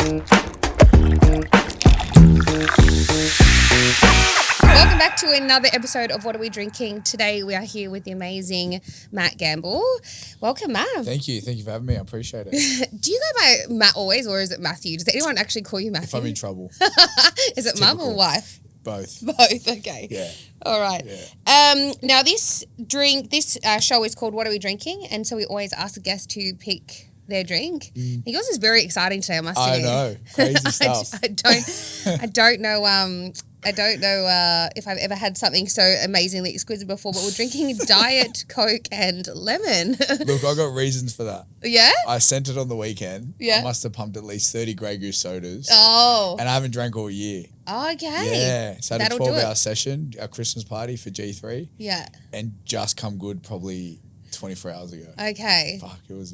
Welcome back to another episode of What Are We Drinking? Today we are here with the amazing Matt Gamble. Welcome, Matt. Thank you for having me. I appreciate it. Do you go by Matt always, or is it Matthew? Does anyone actually call you Matthew? If I'm in trouble. Is it mum or wife? Both. Both, okay. Yeah. All right. Yeah. Now this show is called What Are We Drinking? And so we always ask the guest to pick their drink. Yours is very exciting today, I must admit. I know. Crazy stuff. I don't know if I've ever had something so amazingly exquisite before, but we're drinking Diet Coke and lemon. Look, I got reasons for that. Yeah? I sent it on the weekend. Yeah. I must have pumped at least 30 Grey Goose sodas. Oh. And I haven't drank all year. Okay. Yeah. So I had a That'll do 12-hour it. session, a Christmas party for G3. Yeah. And just come good probably 24 hours ago. Okay. Fuck, it's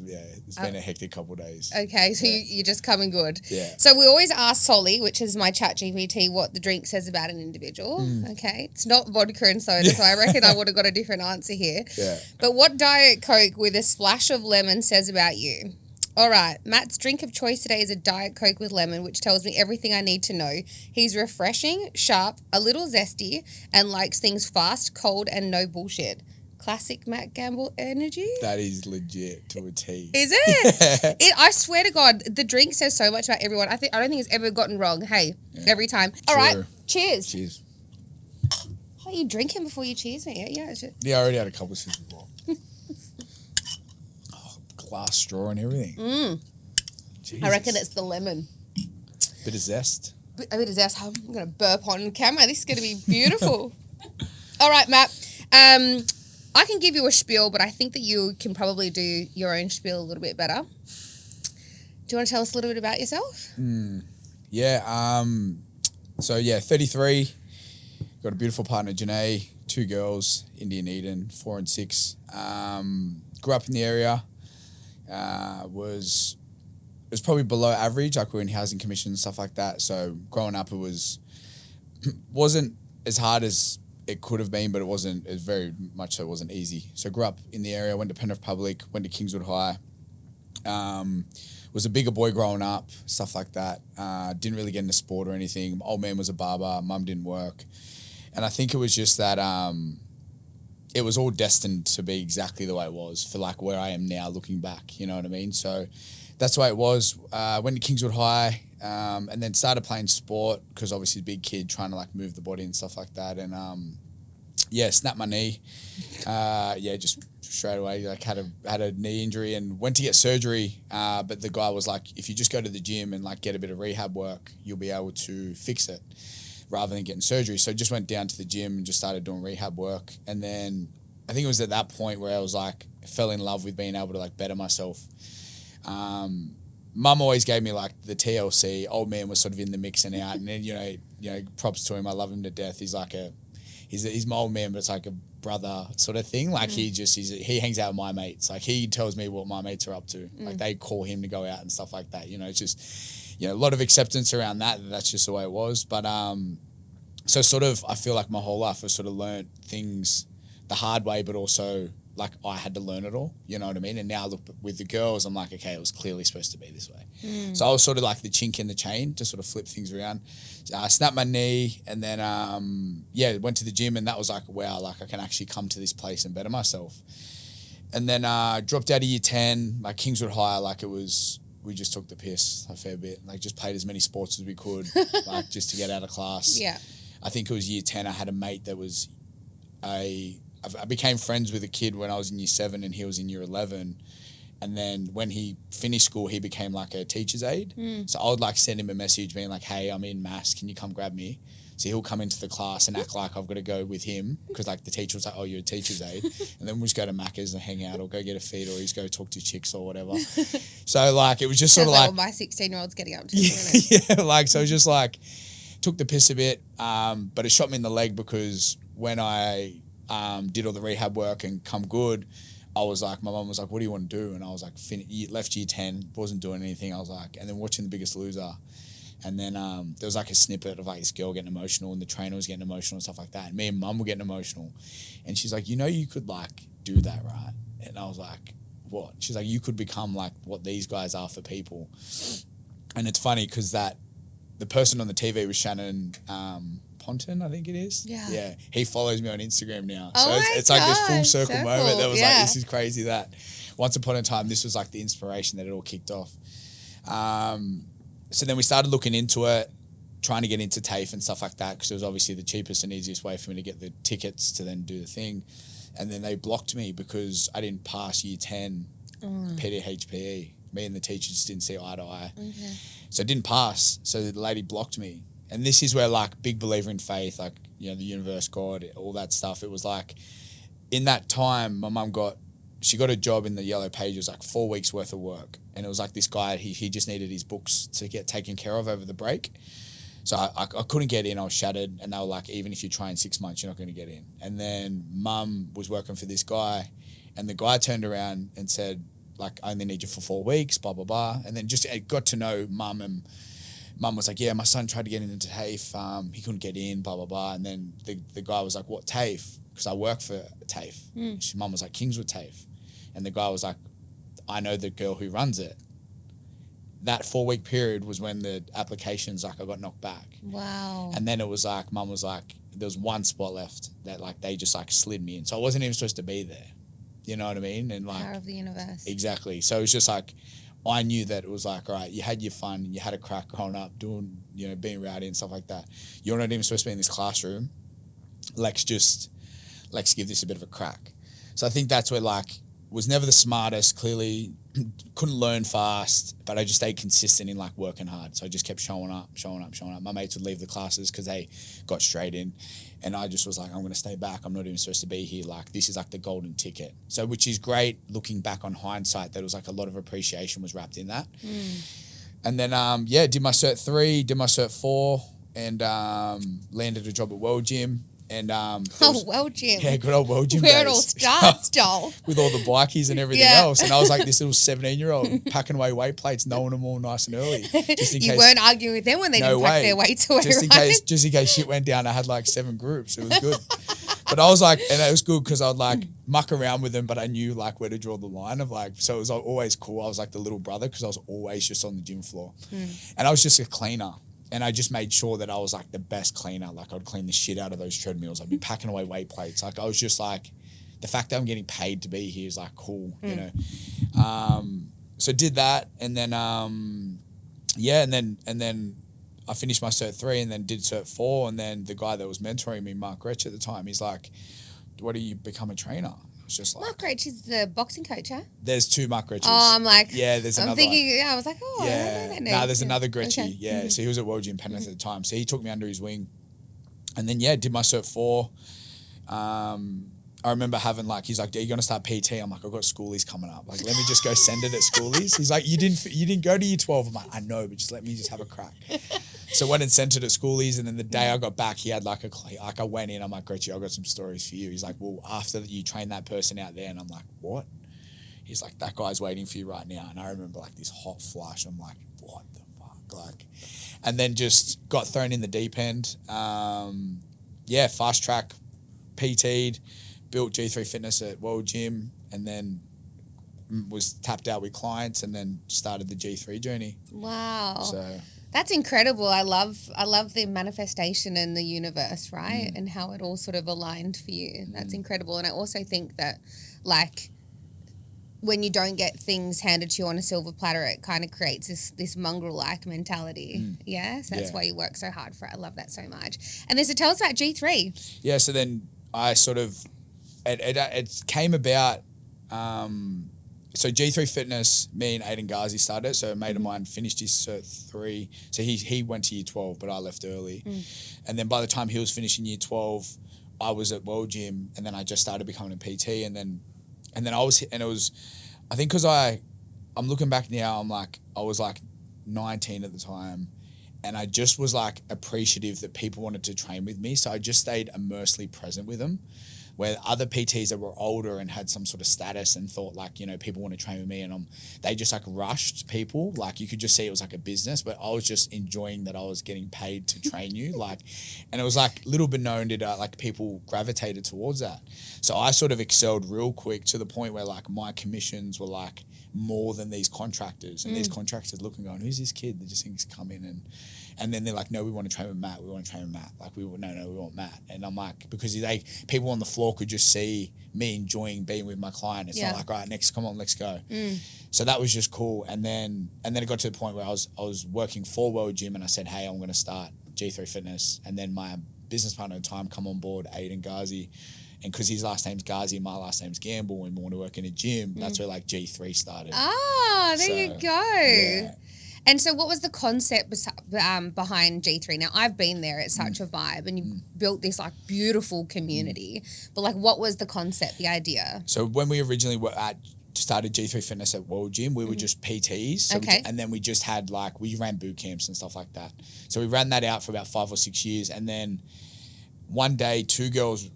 been a hectic couple of days. Okay, so you're just coming good. Yeah. So we always ask Solly, which is my chat GPT, what the drink says about an individual. Okay. It's not vodka and soda, so I reckon I would have got a different answer here. Yeah. But what Diet Coke with a splash of lemon says about you? All right, Matt's drink of choice today is a Diet Coke with lemon, which tells me everything I need to know. He's refreshing, sharp, a little zesty, and likes things fast, cold, and no bullshit. Classic Matt Gamble energy. That is legit to a T. Is it? I swear to God, the drink says so much about everyone. I don't think it's ever gotten wrong. Hey, every time. All right, cheers. Cheers. Oh, you drinking before you cheers me? Yeah. Yeah, I already had a couple of sips before. Glass straw and everything. Jesus. I reckon it's the lemon. Bit of zest. A bit of zest. I'm going to burp on camera. This is going to be beautiful. All right, Matt. I can give you a spiel, but I think that you can probably do your own spiel a little bit better. Do you want to tell us a little bit about yourself? Yeah. 33. Got a beautiful partner, Janae. 2 girls, Indy and Eden, 4 and 6. Grew up in the area. It was probably below average. Like we were in housing commission and stuff like that. So growing up, wasn't as hard as it could have been, but it wasn't as very much so. It wasn't easy. So grew up in the area. Went to Penrith Public. Went to Kingswood High. Was a bigger boy growing up. Stuff like that. Didn't really get into sport or anything. Old man was a barber. Mum didn't work, and I think it was just that. It was all destined to be exactly the way it was for like where I am now looking back, you know what I mean? So that's the way it was. Went to Kingswood High and then started playing sport because obviously a big kid trying to like move the body and stuff like that. And snapped my knee. Just straight away like had a knee injury and went to get surgery. But the guy was like, if you just go to the gym and like get a bit of rehab work, you'll be able to fix it, rather than getting surgery. So I just went down to the gym and just started doing rehab work. And then I think it was at that point where I was like, fell in love with being able to like better myself. Mum always gave me like the TLC. Old man was sort of in the mix and out. And then, you know, props to him. I love him to death. He's like he's my old man, but it's like a brother sort of thing. Like he hangs out with my mates. Like he tells me what my mates are up to. Like they call him to go out and stuff like that. You know, it's just, you know, a lot of acceptance around that. That's just the way it was. But so sort of, I feel like my whole life I sort of learned things the hard way, but also like I had to learn it all. You know what I mean? And now look with the girls, I'm like, okay, it was clearly supposed to be this way. So I was sort of like the chink in the chain to sort of flip things around. I snapped my knee and then went to the gym and that was like, wow, like I can actually come to this place and better myself. And then dropped out of year 10, like Kingswood High, like it was. We just took the piss a fair bit, like just played as many sports as we could, like just to get out of class. Yeah. I think it was year 10. I had a mate that was I became friends with a kid when I was in year 7 and he was in year 11. And then when he finished school, he became like a teacher's aide. So I would like send him a message being like, hey, I'm in maths. Can you come grab me? So he'll come into the class and act like I've got to go with him because like the teacher was like, oh, you're a teacher's aide. And then we'll just go to Macca's and hang out or go get a feed or just go talk to chicks or whatever. So like it was just sort of like what my 16-year-old's getting up to. Yeah, like so it was just like took the piss a bit, but it shot me in the leg because when I did all the rehab work and come good, I was like, my mum was like, what do you want to do? And I was like, left year 10, wasn't doing anything. I was like, and then watching The Biggest Loser. And then there was like a snippet of like this girl getting emotional and the trainer was getting emotional and stuff like that. And me and mum were getting emotional. And she's like, you know, you could like do that, right? And I was like, what? She's like, you could become like what these guys are for people. And it's funny because the person on the TV was Shannon Ponton, I think it is. Yeah. Yeah. He follows me on Instagram now. Oh so it's like this full circle moment that was yeah. like, this is crazy that once upon a time, this was like the inspiration that it all kicked off. So then we started looking into it, trying to get into TAFE and stuff like that because it was obviously the cheapest and easiest way for me to get the tickets to then do the thing. And then they blocked me because I didn't pass year 10 PDHPE. Me and the teachers didn't see eye to eye. Okay. So I didn't pass. So the lady blocked me. And this is where like big believer in faith, like, you know, the universe, God, all that stuff. It was like in that time, my mum got a job in the Yellow Pages, like 4 weeks worth of work. And it was like this guy, he just needed his books to get taken care of over the break. So I couldn't get in. I was shattered. And they were like, even if you try in 6 months, you're not going to get in. And then mum was working for this guy. And the guy turned around and said, like, I only need you for 4 weeks, blah, blah, blah. And then just got to know mum, and mum was like, yeah, my son tried to get into TAFE. He couldn't get in, blah, blah, blah. And then the guy was like, what Mm. TAFE? Because I work for TAFE. Mum was like, Kingswood TAFE. And the guy was like, I know the girl who runs it. That 4 week period was when the applications, like, I got knocked back. Wow. And then it was like, mum was like, there was one spot left that like they just like slid me in. So I wasn't even supposed to be there. You know what I mean? And like, Power of the universe. Exactly. So it was just like, I knew that it was like, all right, you had your fun, you had a crack growing up, doing, you know, being rowdy and stuff like that. You're not even supposed to be in this classroom. Let's give this a bit of a crack. So I think that's where like, was never the smartest, clearly couldn't learn fast, but I just stayed consistent in like working hard. So I just kept showing up. My mates would leave the classes because they got straight in. And I just was like, I'm going to stay back. I'm not even supposed to be here. Like, this is like the golden ticket. So, which is great looking back on hindsight, that was like a lot of appreciation was wrapped in that. And then, did my Cert 3, did my Cert 4, and landed a job at World Gym. And World Gym. Yeah, good old World Gym. Where it all starts, Joel. With all the bikies and everything else. And I was like this little 17-year-old packing away weight plates, knowing them all nice and early. Just in You case, weren't arguing with them when they didn't pack their weights away, just in case shit went down, I had like 7 groups. It was good. But I was like, and it was good because I'd like muck around with them, but I knew like where to draw the line of like, so it was always cool. I was like the little brother because I was always just on the gym floor. And I was just a cleaner. And I just made sure that I was like the best cleaner. Like I'd clean the shit out of those treadmills. I'd be packing away weight plates. Like I was just like, the fact that I'm getting paid to be here is like cool, you know? So did that. And then, and then I finished my Cert 3 and then did Cert 4. And then the guy that was mentoring me, Mark Gretsch at the time, he's like, what do you become a trainer? Just like, Mark Gretsch is the boxing coach, huh? There's 2 Mark Gretches. Oh, I'm like, yeah, there's another. I'm thinking, I was like, oh, I don't know that name. No, there's another Gretchy. Okay. Yeah, so he was at World Gym Penrith at the time. So he took me under his wing, and then did my Cert 4. I remember having like, he's like, are you gonna start PT? I'm like, I've got schoolies coming up. Like, let me just go send it at schoolies. He's like, you didn't go to year 12. I'm like, I know, but just let me just have a crack. So I went and sent it at schoolies, and then the day I got back, he had like I went in, I'm like, Gretchy, I've got some stories for you. He's like, well, after you train that person out there, and I'm like, what? He's like, that guy's waiting for you right now. And I remember like this hot flush. I'm like, what the fuck? Like, and then just got thrown in the deep end. Fast track, PT'd, built G3 Fitness at World Gym, and then was tapped out with clients, and then started the G3 journey. Wow. So that's incredible. I love the manifestation in the universe, right? And how it all sort of aligned for you. That's incredible. And I also think that like when you don't get things handed to you on a silver platter, it kind of creates this mongrel-like mentality. Yeah? So that's why you work so hard for it. I love that so much. And then so tell us about G3. Yeah, so then I sort of, it came about, so G3 Fitness, me and Aiden Ghazi started. So a mate of mine finished his Cert 3. So he went to year 12, but I left early. And then by the time he was finishing year 12, I was at World Gym, and then I just started becoming a PT. And then it was, I think because I'm looking back now, I was like 19 at the time, and I just was like appreciative that people wanted to train with me. So I just stayed immersely present with them. where other PTs that were older and had some sort of status and thought like, you know, people want to train with me, and they just like rushed people. Like you could just see it was like a business, but I was just enjoying that I was getting paid to train you. Like, and it was like little bit known did like people gravitated towards that. So I sort of excelled real quick to the point where like my commissions were like more than these contractors, and these contractors looking going, who's this kid that just thinks come in and then they're like, no, we want to train with Matt. Like we want Matt. And I'm like, because people on the floor could just see me enjoying being with my client. It's not like, all right, next, come on, let's go. So that was just cool. And then it got to the point where I was working for World Gym, and I said, hey, I'm going to start G3 Fitness. And then my business partner at the time come on board, Aiden Ghazi. And because his last name's Ghazi, my last name's Gamble, and we want to work in a gym, that's where like G3 started. Ah, there you go. Yeah. And so what was the concept behind G3? Now, I've been there. It's such a vibe, and you built this like beautiful community. But like, what was the concept, the idea? So when we originally started G3 Fitness at World Gym, we were just PTs. So and then we just had like, we ran boot camps and stuff like that. So we ran that out for about 5 or 6 years. And then one day, 2 girls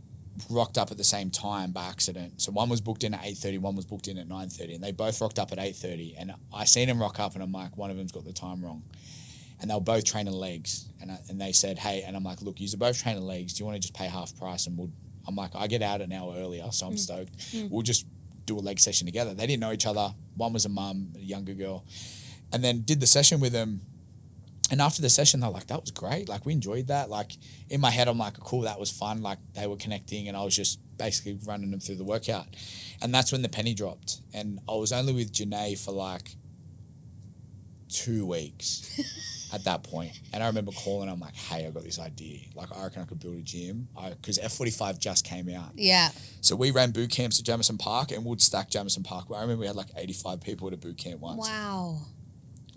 rocked up at the same time by accident. So one was booked in at 8:30, one was booked in at 9:30, and they both rocked up at 8:30. And I seen them rock up, and I'm like, one of them's got the time wrong. And they were both training legs, and they said, hey, and I'm like, look, you're both training legs. Do you want to just pay half price? And I'm like, I get out an hour earlier, so I'm stoked. We'll just do a leg session together. They didn't know each other. One was a mum, a younger girl, and then did the session with them. And after the session, they're like, that was great. Like, we enjoyed that. Like, in my head, I'm like, cool, that was fun. Like, they were connecting, and I was just basically running them through the workout. And that's when the penny dropped. And I was only with Janae for like 2 weeks at that point. And I remember calling, I'm like, hey, I got this idea. Like, I reckon I could build a gym. Because F45 just came out. Yeah. So we ran boot camps at Jamison Park, and we'd stack Jamison Park. I remember we had like 85 people at a boot camp once. Wow.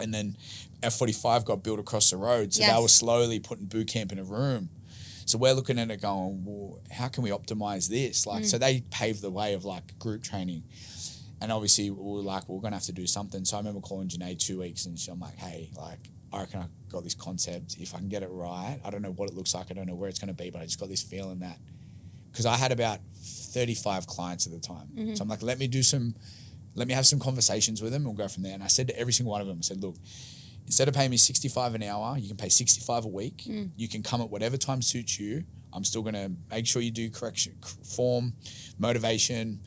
And then F45 got built across the road. So they were slowly putting boot camp in a room. So we're looking at it going, well, how can we optimize this? Like, so they paved the way of like group training. And obviously we were like, well, we're going to have to do something. So I remember calling Janae 2 weeks, and I'm like, hey, like, I reckon I got this concept. If I can get it right, I don't know what it looks like. I don't know where it's going to be, but I just got this feeling that, because I had about 35 clients at the time. So I'm like, let me have some conversations with them, and we'll go from there. And I said to every single one of them, I said, look, instead of paying me $65 an hour, you can pay $65 a week. You can come at whatever time suits you. I'm still going to make sure you do correction, form, motivation,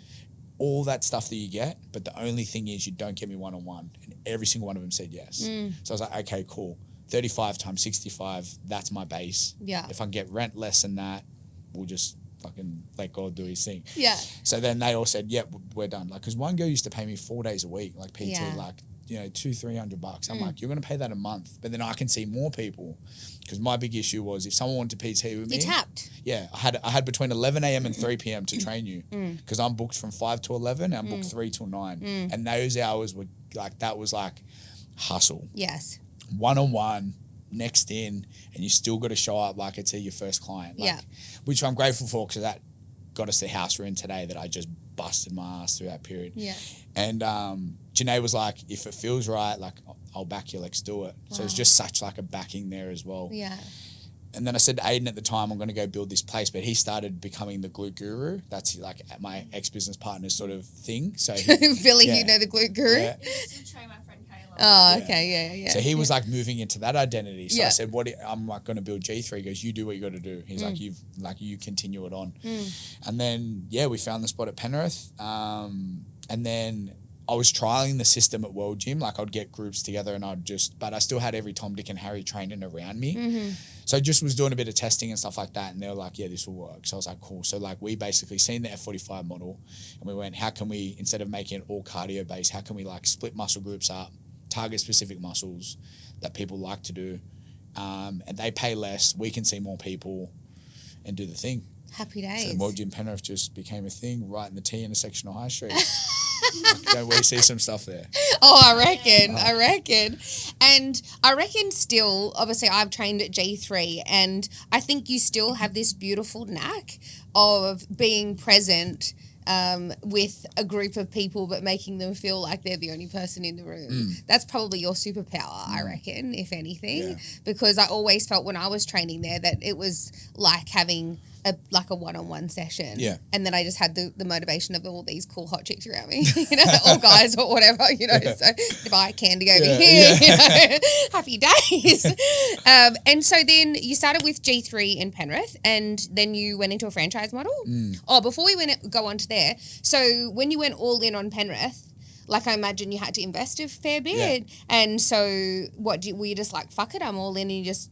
all that stuff that you get. But the only thing is you don't get me one-on-one. And every single one of them said yes. So I was like, okay, cool. 35 times 65, that's my base. Yeah. If I can get rent less than that, we'll just fucking let God do his thing. Yeah. So then they all said, yep, we're done. Like, because one girl used to pay me 4 days a week, like PT, like, you know, $200-300. I'm like, you're going to pay that a month, but then I can see more people. Because my big issue was, if someone wanted to PT with me, you tapped. Yeah, I had between 11 a.m. and 3 p.m. to train you, because I'm booked from 5 to 11, and I'm booked 3 till 9, and those hours were like, that was like hustle. Yes. One-on-one, next in, and you still got to show up like it's your first client. Like, which I'm grateful for, because that got us the house we're in today, that I just busted my ass through that period. Yeah. And Janae was like, if it feels right, like, I'll back you, let's do it. Wow. So it's just such like a backing there as well. Yeah. And then I said to Aiden at the time, I'm going to go build this place, but he started becoming the glute guru. That's like my ex-business partner's sort of thing. So Billy, you know the glute guru? I used to train my friend Kayla. Oh, okay, yeah. So he was like moving into that identity. So I said, I'm like going to build G3. He goes, you do what you got to do. He's like, you continue it on. And then, we found the spot at Penrith. And then I was trialing the system at World Gym. Like, I'd get groups together, and but I still had every Tom, Dick and Harry training around me. So I just was doing a bit of testing and stuff like that. And they were like, yeah, this will work. So I was like, cool. So like, we basically seen the F45 model, and we went, how can we, instead of making it all cardio based, how can we like split muscle groups up, target specific muscles that people like to do, and they pay less, we can see more people and do the thing. Happy days. So World Gym Penrith just became a thing right in the T intersection of High Street. Don't we see some stuff there? Oh, I reckon. And I reckon still, obviously I've trained at G3, and I think you still have this beautiful knack of being present with a group of people, but making them feel like they're the only person in the room. That's probably your superpower, I reckon, if anything, because I always felt when I was training there that it was like having like a one-on-one session. Yeah. And then I just had the motivation of all these cool hot chicks around me, or guys or whatever, so to buy candy over here, happy days. And so then you started with G3 in Penrith, and then you went into a franchise model. Oh, before we go on to there, so when you went all in on Penrith, like I imagine you had to invest a fair bit. Yeah. And so were you just like, fuck it, I'm all in, and you just...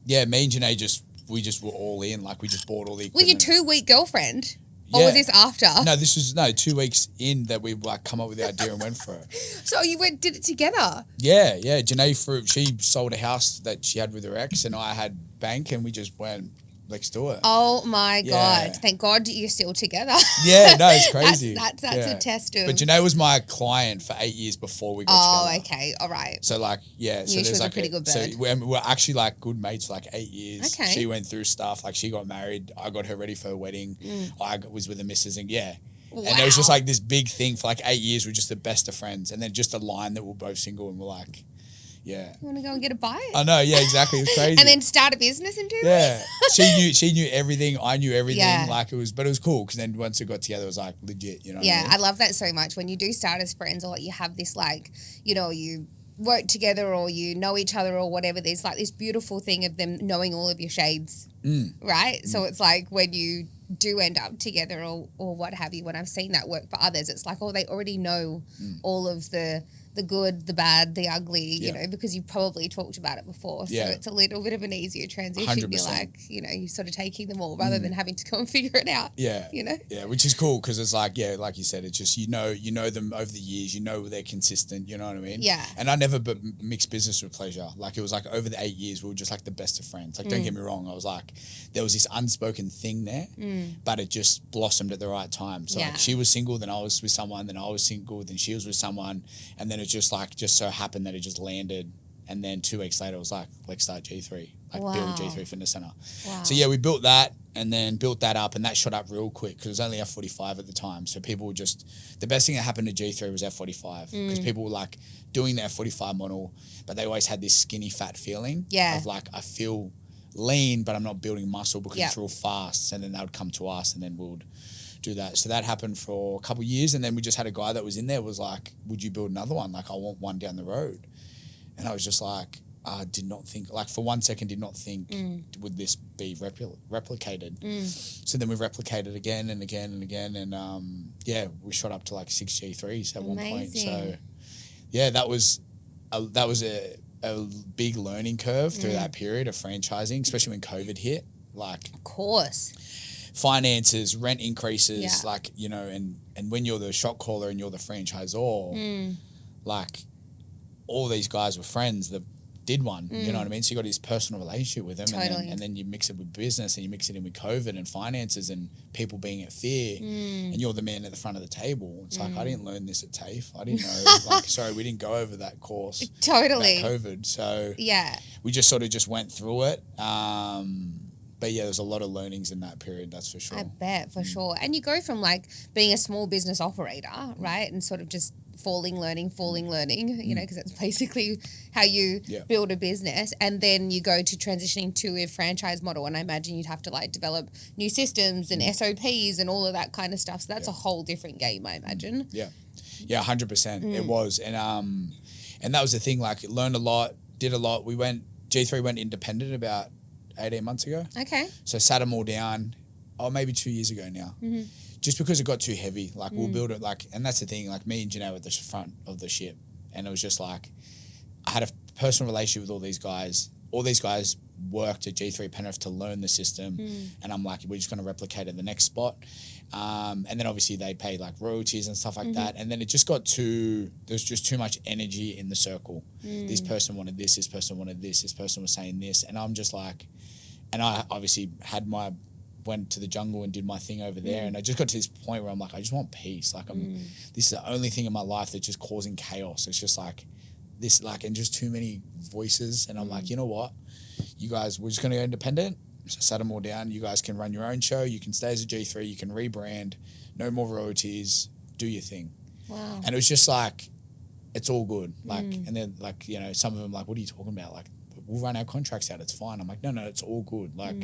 Yeah, me and Janae we just were all in. Like, we just bought all the equipment. Was your 2-week girlfriend? Or was this after? No, this was 2 weeks in that we like come up with the idea and went for it. So you did it together? Yeah. Janae, she sold a house that she had with her ex, and I had bank, and we just went, let's do it. Oh my God. Thank God you're still together. Yeah, no, it's crazy. That's a test of... But Janae was my client for 8 years before we got together. Oh, okay. All right. So like, yeah. So she was like a pretty good bird. So we're actually like good mates for like 8 years. Okay. She went through stuff. Like, she got married. I got her ready for her wedding. I was with the missus, and Wow. And it was just like this big thing for like 8 years. We're just the best of friends. And then just a line that we're both single, and we're like... Yeah. You want to go and get a bite? I know, yeah, exactly. It was crazy. And then start a business in 2 weeks? Yeah. She knew everything. I knew everything. Yeah. Like, but it was cool, because then once it got together, it was like legit, you know what I mean? I love that so much. When you do start as friends, or like you have this like, you work together, or you know each other, or whatever, there's like this beautiful thing of them knowing all of your shades, right? So it's like when you do end up together, or what have you, when I've seen that work for others, it's like, they already know all of the good, the bad, the ugly, you know, because you've probably talked about it before. So it's a little bit of an easier transition. 100%. You're like, you're sort of taking them all rather than having to go and figure it out. Yeah. Yeah, which is cool, because it's like, like you said, it's just, you know them over the years, they're consistent, you know what I mean? Yeah. And I never mixed business with pleasure. Like, it was like over the 8 years, we were just like the best of friends. Like, don't get me wrong, I was like, there was this unspoken thing there, but it just blossomed at the right time. So like, she was single, then I was with someone, then I was single, then she was with someone, and then it just so happened that it just landed. And then 2 weeks later, it was like, let's start G3, build G3 Fitness Center. Wow. So we built that, and then built that up, and that shot up real quick, because it was only F45 at the time. So people were the best thing that happened to G3 was F45, because people were like doing the F45 model, but they always had this skinny fat feeling of like, I feel lean, but I'm not building muscle because it's real fast. And then they would come to us, and then we'd do that. So that happened for a couple of years, and then we just had a guy that was in there was like, would you build another one? Like, I want one down the road. And I was just like, I did not think, like, for 1 second, did not think would this be replicated. So then we replicated again and again and again, and we shot up to like 6 G3s at one point. So that was a big learning curve through that period of franchising, especially when COVID hit. Like, of course, finances, rent increases, like, and when you're the shot caller and you're the franchisor, like, all these guys were friends that did one, you know what I mean? So you got this personal relationship with them, and then you mix it with business, and you mix it in with COVID and finances and people being at fear, and you're the man at the front of the table. It's like, I didn't learn this at TAFE. I didn't know, like, sorry, we didn't go over that course. Totally. About COVID. So we just sort of just went through it. But there's a lot of learnings in that period, that's for sure. I bet, for sure. And you go from like being a small business operator, right? And sort of just falling, learning, because that's basically how you build a business. And then you go to transitioning to a franchise model. And I imagine you'd have to like develop new systems and SOPs and all of that kind of stuff. So that's a whole different game, I imagine. Yeah, 100%. It was. And that was the thing, like, learned a lot, did a lot. G3 went independent about 18 months ago. Okay. So sat them all down, maybe 2 years ago now. Just because it got too heavy. Like, we'll build it, like, and that's the thing, like, me and Janae were at the front of the ship. And it was just like, I had a personal relationship with all these guys. All these guys worked at G3 Penrith to learn the system. And I'm like, we're just going to replicate at the next spot. And then obviously they paid like royalties and stuff like that. And then it just got there's just too much energy in the circle. This person wanted this person wanted this person was saying this. And I'm just like, and I obviously went to the jungle and did my thing over there. And I just got to this point where I'm like, I just want peace. Like, this is the only thing in my life that's just causing chaos. It's just like this, like, and just too many voices. And I'm like, you know what? You guys, we're just going to go independent. So sat them all down. You guys can run your own show. You can stay as a G3. You can rebrand. No more royalties. Do your thing. Wow. And it was just like, it's all good. Like, and then like, some of them like, what are you talking about? Like, we'll run our contracts out. It's fine. I'm like, no, it's all good. Like,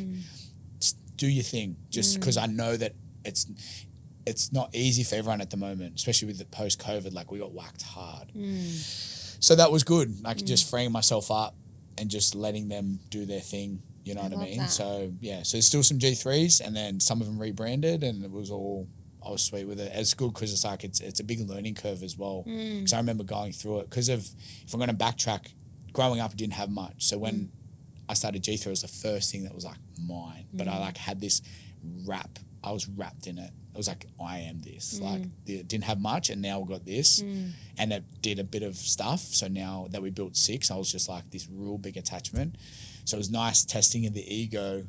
do your thing, just because I know that it's not easy for everyone at the moment, especially with the post-COVID, like we got whacked hard. So that was good, like just freeing myself up and just letting them do their thing, you know what I mean? that. So yeah, so there's still some G3s, and then some of them rebranded, and it was all, I was sweet with it. It's good because it's like, it's a big learning curve as well. Because I remember going through it, because of, if I'm going to backtrack, growing up I didn't have much. So when I started G3, it was the first thing that was like mine. But I like had this I was wrapped in it. It was like, I am this. Like, it didn't have much, and now we've got this. And it did a bit of stuff. So now that we built 6, I was just like this real big attachment. So it was nice testing in the ego.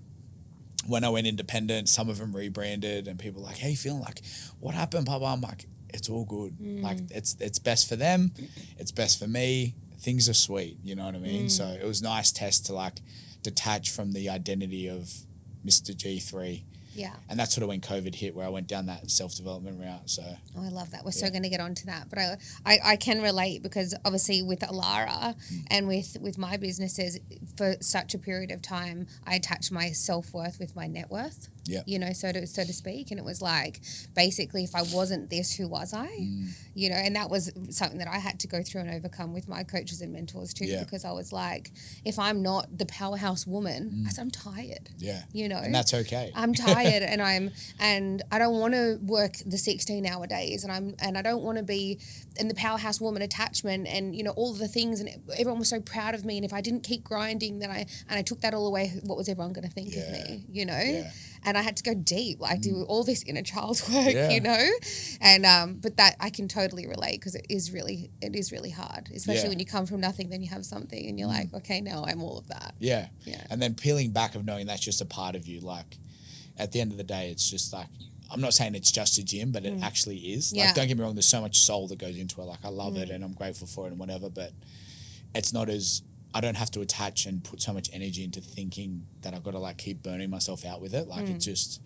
When I went independent, some of them rebranded, and people were like, hey, you feeling? Like, what happened, Papa? I'm like, it's all good. Like, it's best for them. It's best for me. Things are sweet. You know what I mean? So it was nice test to like detach from the identity of Mr. G3. Yeah. And that's sort of when COVID hit, where I went down that self-development route. So I love that. We're so going to get onto that. But I can relate, because obviously with Alara and with my businesses, for such a period of time, I attached my self-worth with my net worth. Yeah. You know, so to speak. And it was like, basically, if I wasn't this, who was I? You know, and that was something that I had to go through and overcome with my coaches and mentors too, because I was like, if I'm not the powerhouse woman, I said, I'm tired. yeah. You know. And that's okay. I'm tired and I don't want to work the 16-hour days, and I don't want to be in the powerhouse woman attachment and, you know, all of the things, and everyone was so proud of me, and if I didn't keep grinding, then I took that all away, what was everyone going to think of me, you know? Yeah. And I had to go deep, like do all this inner child work, you know? And but that I can totally relate, because it is really hard, especially when you come from nothing, then you have something and you're like, okay, now I'm all of that. Yeah. And then peeling back of knowing that's just a part of you, like at the end of the day, it's just like, I'm not saying it's just a gym, but it actually is. Like, don't get me wrong, there's so much soul that goes into it. Like, I love it and I'm grateful for it and whatever, but it's not as, I don't have to attach and put so much energy into thinking that I've got to like keep burning myself out with it. Like, it just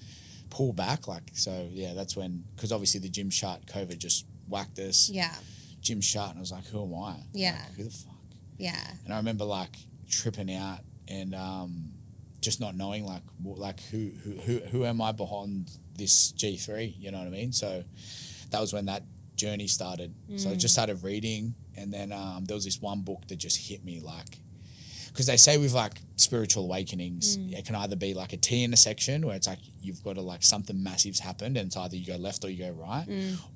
pull back. Like, so yeah, that's when, because obviously the gym shut, COVID just whacked us. Yeah. Gym shut, and I was like, who am I? Yeah. Like, who the fuck? Yeah. And I remember like tripping out and just not knowing like who am I behind this G3, you know what I mean? So that was when that journey started. So I just started reading, and then there was this one book that just hit me, like, because they say with like spiritual awakenings, it can either be like a T intersection where it's like you've got to like something massive's happened and it's either you go left or you go right,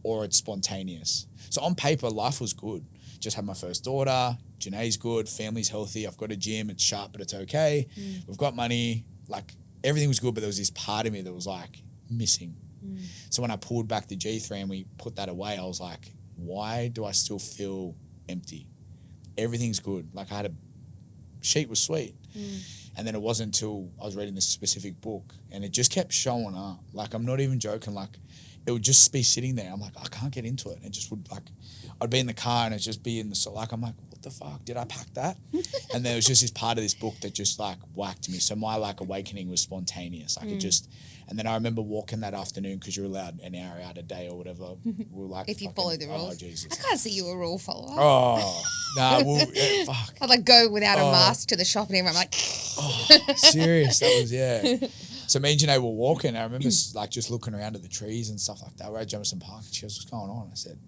or it's spontaneous. So on paper, life was good. Just had my first daughter, Janae's good, family's healthy, I've got a gym, it's sharp, but it's okay. We've got money, like everything was good, but there was this part of me that was like missing. So when I pulled back the G3 and we put that away, I was like, why do I still feel empty? Everything's good. Like I had a sheet was sweet. And then it wasn't until I was reading this specific book and it just kept showing up. Like, I'm not even joking. Like, it would just be sitting there. I'm like, I can't get into it. And it just would, like, I'd be in the car and it'd just be in the, like, I'm like, what the fuck? Did I pack that? And there was just this part of this book that just, like, whacked me. So my, like, awakening was spontaneous. Like, it just, and then I remember walking that afternoon, because you're allowed an hour out a day or whatever. We're like, if you follow the rules. Oh, Jesus. I can't see you a rule follower. Oh, nah, well, yeah, fuck. I'd like go without a mask to the shop and everyone, I'm like, serious. That was, yeah. So me and Janae were walking. I remember like just looking around at the trees and stuff like that. We're at Jamison Park. And she goes, what's going on? I said,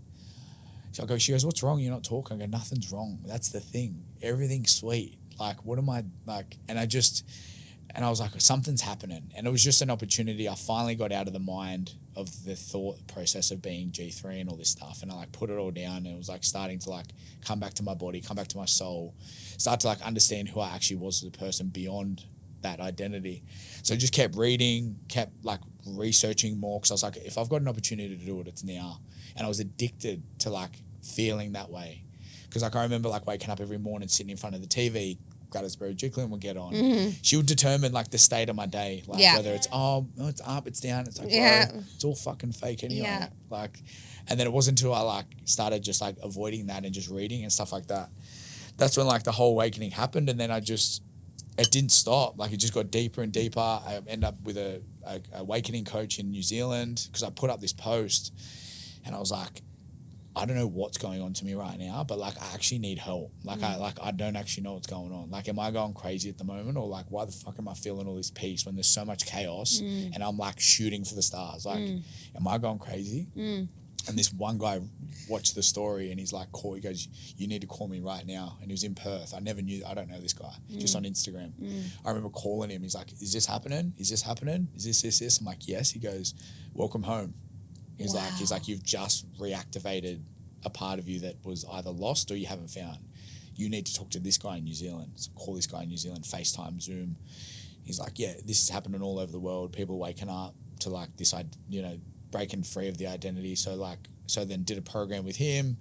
she goes, what's wrong? You're not talking. I go, nothing's wrong. That's the thing. Everything's sweet. Like, what am I, like, and I was like, something's happening. And it was just an opportunity. I finally got out of the mind of the thought process of being G3 and all this stuff. And I like put it all down, and it was like starting to like come back to my body, come back to my soul, start to like understand who I actually was as a person beyond that identity. So I just kept reading, kept like researching more, because I was like, if I've got an opportunity to do it, it's now. And I was addicted to like feeling that way, because like I remember like waking up every morning, sitting in front of the TV, Gladys Berejiklian would get on. She would determine like the state of my day, like whether it's it's up, it's down, it's like bro, it's all fucking fake anyway. Like, and then it wasn't until I like started just like avoiding that and just reading and stuff like that, that's when like the whole awakening happened. And then it didn't stop. Like, it just got deeper and deeper. I ended up with a awakening coach in New Zealand, because I put up this post and I was like, I don't know what's going on to me right now, but like I actually need help. Like I don't actually know what's going on. Like, am I going crazy at the moment, or like why the fuck am I feeling all this peace when there's so much chaos and I'm like shooting for the stars? Like, am I going crazy? And this one guy watched the story and he's like, he goes, you need to call me right now. And he was in Perth. I don't know this guy, just on Instagram. I remember calling him. He's like, is this happening? Is this happening? Is this? I'm like, yes. He goes, welcome home. He's like, you've just reactivated a part of you that was either lost or you haven't found. You need to talk to this guy in New Zealand. So call this guy in New Zealand, FaceTime, Zoom. He's like, yeah, this is happening all over the world. People waking up to like this, breaking free of the identity. So then did a program with him,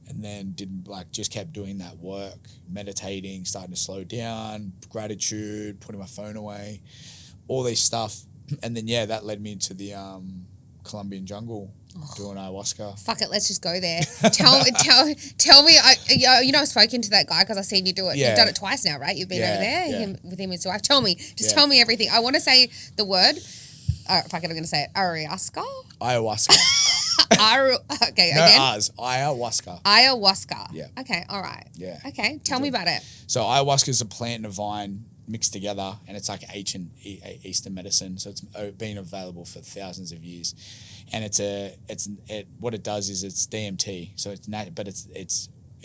and then just kept doing that work, meditating, starting to slow down, gratitude, putting my phone away, all this stuff. And then, that led me to the Colombian jungle, doing ayahuasca. Fuck it, let's just go there. Tell me. I've spoken to that guy because I've seen you do it. You've done it twice now, right? You've been over there with him and his wife. Tell me everything. I want to say the word. Fuck it, I'm going to say it. Ayahuasca. Okay, no again. R's. Ayahuasca. Ayahuasca. Yeah. Okay, all right. Yeah. Okay, tell me about it. So ayahuasca is a plant and a vine mixed together, and it's like ancient Eastern medicine. So it's been available for thousands of years, and what it does is it's DMT. So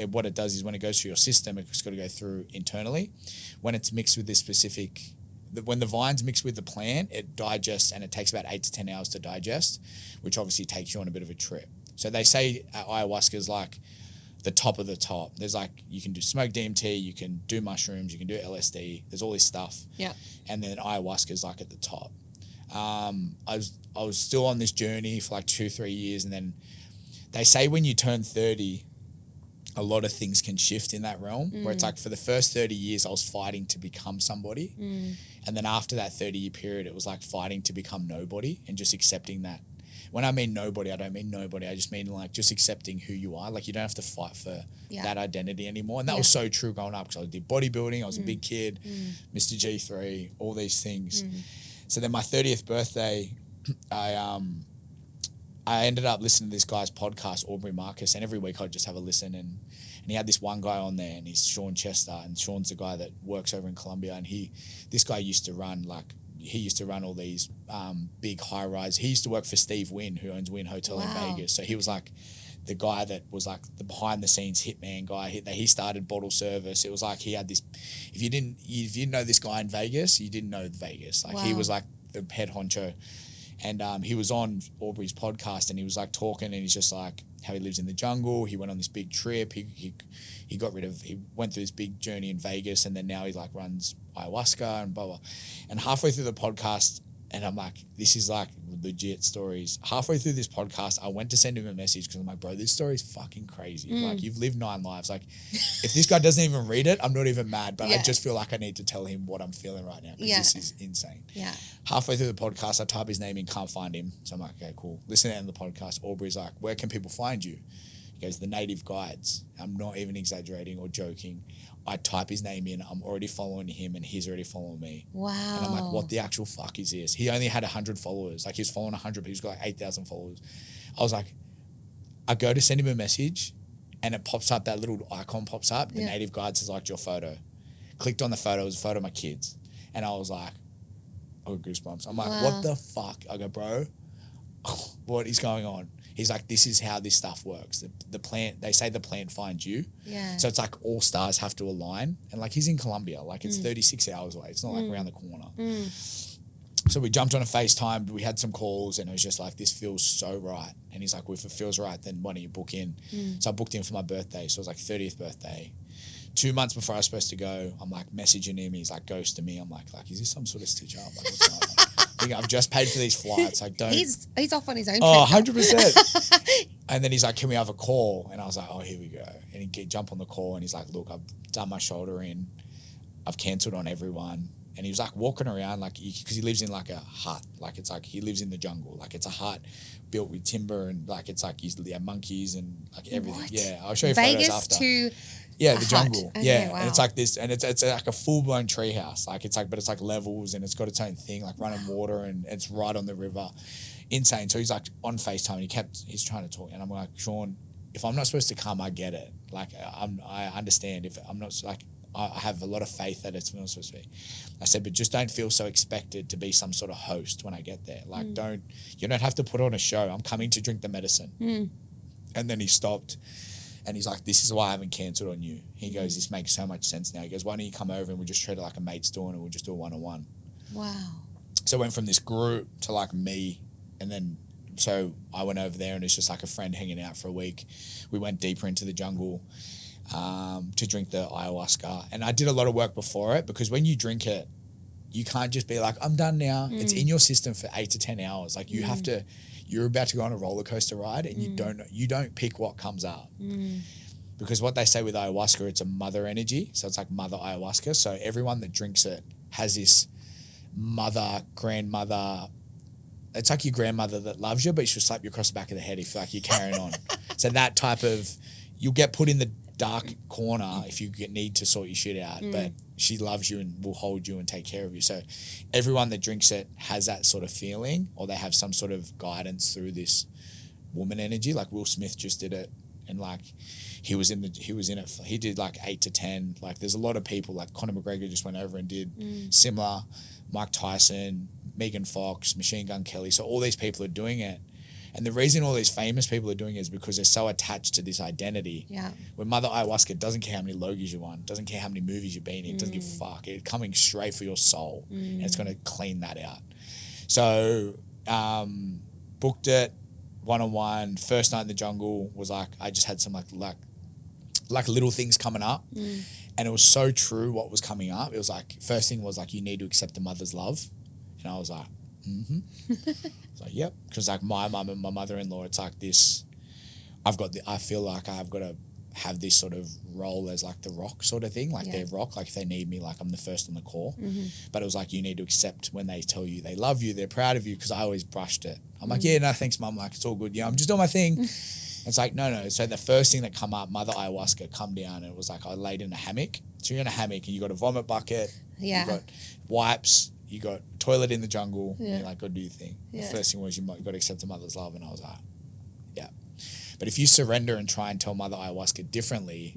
what it does is when it goes through your system, it's got to go through internally. When it's mixed with this specific, when the vine's mixed with the plant, it digests, and it takes about 8 to 10 hours to digest, which obviously takes you on a bit of a trip. So they say ayahuasca is like the top of the top. There's like, you can do smoke DMT, you can do mushrooms, you can do LSD. There's all this stuff. Yeah. And then ayahuasca is like at the top. I was still on this journey for like 2-3 years, and then they say when you turn 30, a lot of things can shift in that realm, where it's like for the first 30 years I was fighting to become somebody, and then after that 30-year period it was like fighting to become nobody, and just accepting that. When I mean nobody, I don't mean nobody. I just mean like just accepting who you are. Like you don't have to fight for that identity anymore. And that was so true growing up, because I did bodybuilding. I was a big kid, Mr. G3, all these things. So then my 30th birthday, I ended up listening to this guy's podcast, Aubrey Marcus, and every week I'd just have a listen. And he had this one guy on there, and he's Sean Chester, and Sean's the guy that works over in Colombia. And this guy used to run all these big high rise. He used to work for Steve Wynn, who owns Wynn Hotel in Vegas. So he was like the guy that was like the behind the scenes hitman guy. He started bottle service. It was like he had this. If you didn't know this guy in Vegas, you didn't know Vegas. Like he was like the head honcho. And he was on Aubrey's podcast, and he was like talking, and he's just like how he lives in the jungle. He went on this big trip. He went through this big journey in Vegas, and then now he like runs ayahuasca and blah blah. And halfway through the podcast, and I'm like, this is like legit stories. Halfway through this podcast, I went to send him a message because I'm like, bro, this story is fucking crazy. Like, you've lived 9 lives. Like, if this guy doesn't even read it, I'm not even mad. But I just feel like I need to tell him what I'm feeling right now, because this is insane. Yeah. Halfway through the podcast, I type his name in, can't find him. So I'm like, okay, cool. Listen to the end of the podcast. Aubrey's like, where can people find you? He goes, the native guides. I'm not even exaggerating or joking. I type his name in, I'm already following him, and he's already following me. Wow. And I'm like, what the actual fuck is this? He only had 100 followers. Like, he was following 100, but he's got like 8,000 followers. I was like, I go to send him a message, and it pops up, that little icon pops up. The native guides has liked your photo. Clicked on the photo, it was a photo of my kids. And I was like, I got goosebumps. I'm like, what the fuck? I go, bro, what is going on? He's like, this is how this stuff works. The plant, they say the plant finds you. Yeah. So it's like all stars have to align. And like, he's in Colombia. Like, it's 36 hours away. It's not like around the corner. So we jumped on a FaceTime. We had some calls, and it was just like, this feels so right. And he's like, well, if it feels right, then why don't you book in? So I booked in for my birthday. So it was like 30th birthday. 2 months before I was supposed to go, I'm like messaging him. He's like ghosting me. I'm like, is this some sort of stitch up? Like, what's going on? I've just paid for these flights. Like, don't. He's off on his own. 100%. And then he's like, can we have a call? And I was like, oh, here we go. And he jump on the call, and he's like, look, I've done my shoulder in. I've cancelled on everyone. And he was like walking around, like, because he lives in like a hut. Like, it's like he lives in the jungle. Like, it's a hut built with timber, and like, it's like he's monkeys and like everything. What? Yeah, I'll show you photos after. The jungle. Okay, wow. And it's like this, and it's like a full blown tree house. Like, it's like, but it's like levels, and it's got its own thing, like running water, and it's right on the river. Insane. So he's like on FaceTime, and he's trying to talk, and I'm like, Sean, if I'm not supposed to come, I get it. Like, I understand if I'm not, like, I have a lot of faith that it's not supposed to be. I said, but just don't feel so expected to be some sort of host when I get there. Like, you don't have to put on a show. I'm coming to drink the medicine. And then he stopped and he's like, this is why I haven't cancelled on you. He goes, this makes so much sense now. He goes, why don't you come over and we'll just treat it like a mate's doing and we'll just do a one-on-one. Wow. So I went from this group to like me, and then so I went over there and it's just like a friend hanging out for a week. We went deeper into the jungle to drink the ayahuasca, and I did a lot of work before it, because when you drink it, you can't just be like, I'm done now. It's in your system for 8 to 10 hours. Like you have to, you're about to go on a roller coaster ride, and you don't pick what comes up. Because what they say with ayahuasca, it's a mother energy. So it's like mother ayahuasca. So everyone that drinks it has this mother, grandmother. It's like your grandmother that loves you, but she'll slap you across the back of the head if like you're carrying on. So that type of, you'll get put in the dark corner if you need to sort your shit out, but she loves you and will hold you and take care of you. So everyone that drinks it has that sort of feeling, or they have some sort of guidance through this woman energy. Like Will Smith just did it, and like he was in it. He did like 8 to 10. Like there's a lot of people, like Conor McGregor just went over and did similar. Mike Tyson, Megan Fox, Machine Gun Kelly. So all these people are doing it. And the reason all these famous people are doing it is because they're so attached to this identity. Yeah. When Mother Ayahuasca doesn't care how many Logies you won, doesn't care how many movies you've been in, doesn't give a fuck. It's coming straight for your soul, and it's going to clean that out. So booked it, one-on-one. First night in the jungle was like, I just had some like little things coming up. And it was so true what was coming up. It was like, first thing was like, you need to accept a mother's love. And I was like, It's like, yep. Because like my mum and my mother-in-law, it's like this, I feel like I've got to have this sort of role as like the rock sort of thing. Like they're rock, like if they need me, like I'm the first on the call. But it was like, you need to accept when they tell you they love you, they're proud of you. Because I always brushed it. I'm like, yeah, no, thanks, mum. Like, it's all good. Yeah, I'm just doing my thing. It's like, no. So the first thing that come up, Mother Ayahuasca come down, and it was like I laid in a hammock. So you're in a hammock and you got a vomit bucket. Yeah. You got wipes. You got a toilet in the jungle. Yeah. And you're like, go do your thing. Yeah. The first thing was you got to accept a mother's love. And I was like, yeah. But if you surrender and try and tell Mother Ayahuasca differently,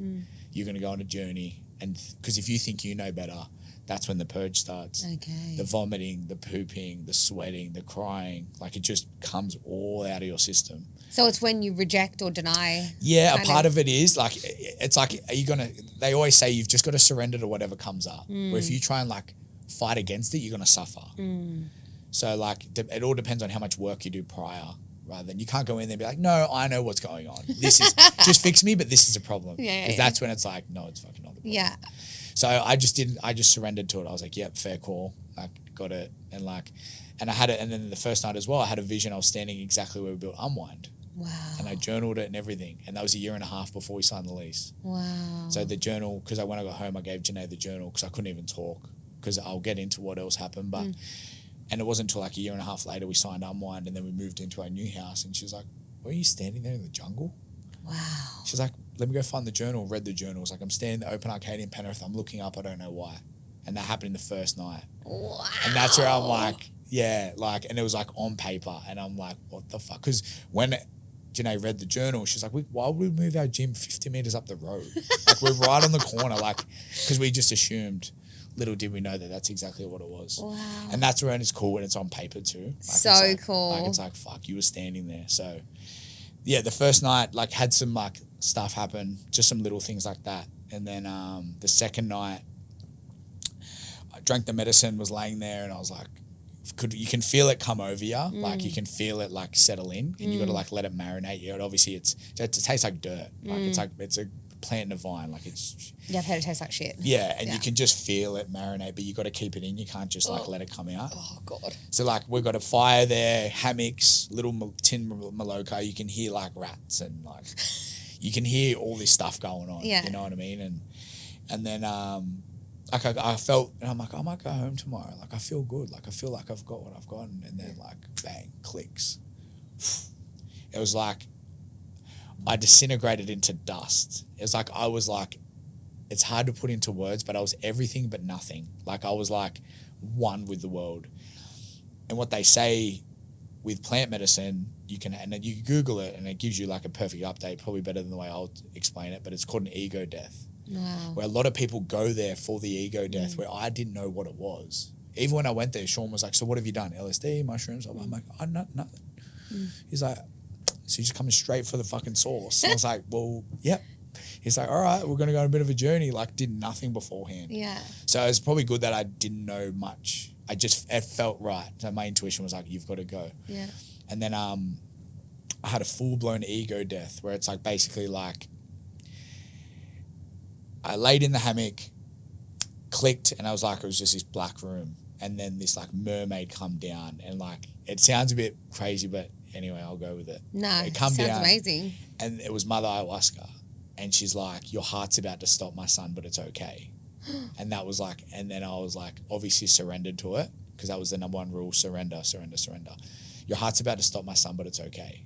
you're going to go on a journey. And because if you think you know better, that's when the purge starts. Okay. The vomiting, the pooping, the sweating, the crying, like it just comes all out of your system. So it's when you reject or deny. Yeah, a part of it is like, it's like, they always say you've just got to surrender to whatever comes up. Where if you try and like fight against it, you're going to suffer. So like, it all depends on how much work you do prior, rather than you can't go in there and be like, no, I know what's going on. This is, just fix me, but this is a problem. Because that's when it's like, no, it's fucking not the problem. Yeah. So I just surrendered to it. I was like, yep, fair call. Like, got it. And like, and I had it. And then the first night as well, I had a vision. I was standing exactly where we built Unwind. Wow. And I journaled it and everything. And that was 1.5 years before we signed the lease. Wow. So the journal, because when I got home, I gave Janae the journal because I couldn't even talk, because I'll get into what else happened. But, and it wasn't until like 1.5 years later we signed Unwind, and then we moved into our new house. And she was like, were you standing there in the jungle? Wow. She's like, let me go find the journal. Read the journal. It was like, I'm standing in the open arcade in Penrith. I'm looking up. I don't know why. And that happened in the first night. Wow. And that's where I'm like, yeah, like, and it was like on paper. And I'm like, what the fuck? Because when Janae read the journal, she's like, why would we move our gym 50 meters up the road? Like, we're right on the corner, like, because we just assumed. Little did we know that that's exactly what it was. Wow. And that's when it's cool when it's on paper too. Like, so like, cool. Like, it's like, fuck, you were standing there. So, yeah, the first night, like, had some, like, stuff happen, just some little things like that. And then the second night, I drank the medicine, was laying there, and I was like, you can feel it come over you. Like, you can feel it, like, settle in, and you got to, like, let it marinate you. And obviously, it tastes like dirt. Like, it's a plant in a vine. Like, it's... Yeah, I've heard it tastes like shit. Yeah, and you can just feel it marinate, but you got to keep it in. You can't just, like, let it come out. Oh, God. So, like, we've got a fire there, hammocks, little tin maloka. You can hear, like, rats and, like... You can hear all this stuff going on. Yeah. You know what I mean? And then... like I felt, and I'm like, I might go home tomorrow. Like, I feel good. Like, I feel like I've got what I've got. And then, like, bang, clicks. It was like I disintegrated into dust. It was like I was like, it's hard to put into words, but I was everything but nothing. Like, I was like one with the world. And what they say with plant medicine, you can, and then you Google it and it gives you like a perfect update, probably better than the way I'll explain it, but it's called an ego death. Wow. Where a lot of people go there for the ego death, where I didn't know what it was. Even when I went there, Sean was like, so what have you done? LSD, mushrooms? I'm like, nothing. He's like, so you're just coming straight for the fucking source. And I was like, well, yep. He's like, all right, we're going to go on a bit of a journey. Like, did nothing beforehand. Yeah. So it's probably good that I didn't know much. It felt right. So my intuition was like, you've got to go. Yeah. And then I had a full-blown ego death where it's like basically like I laid in the hammock, clicked, and I was like, it was just this black room. And then this like mermaid come down, and like, it sounds a bit crazy, but anyway, I'll go with it. No, it come sounds down, amazing. And it was Mother Ayahuasca. And she's like, your heart's about to stop, my son, but it's okay. And that was like, and then I was like, obviously surrendered to it, because that was the number one rule: surrender, surrender, surrender. Your heart's about to stop, my son, but it's okay.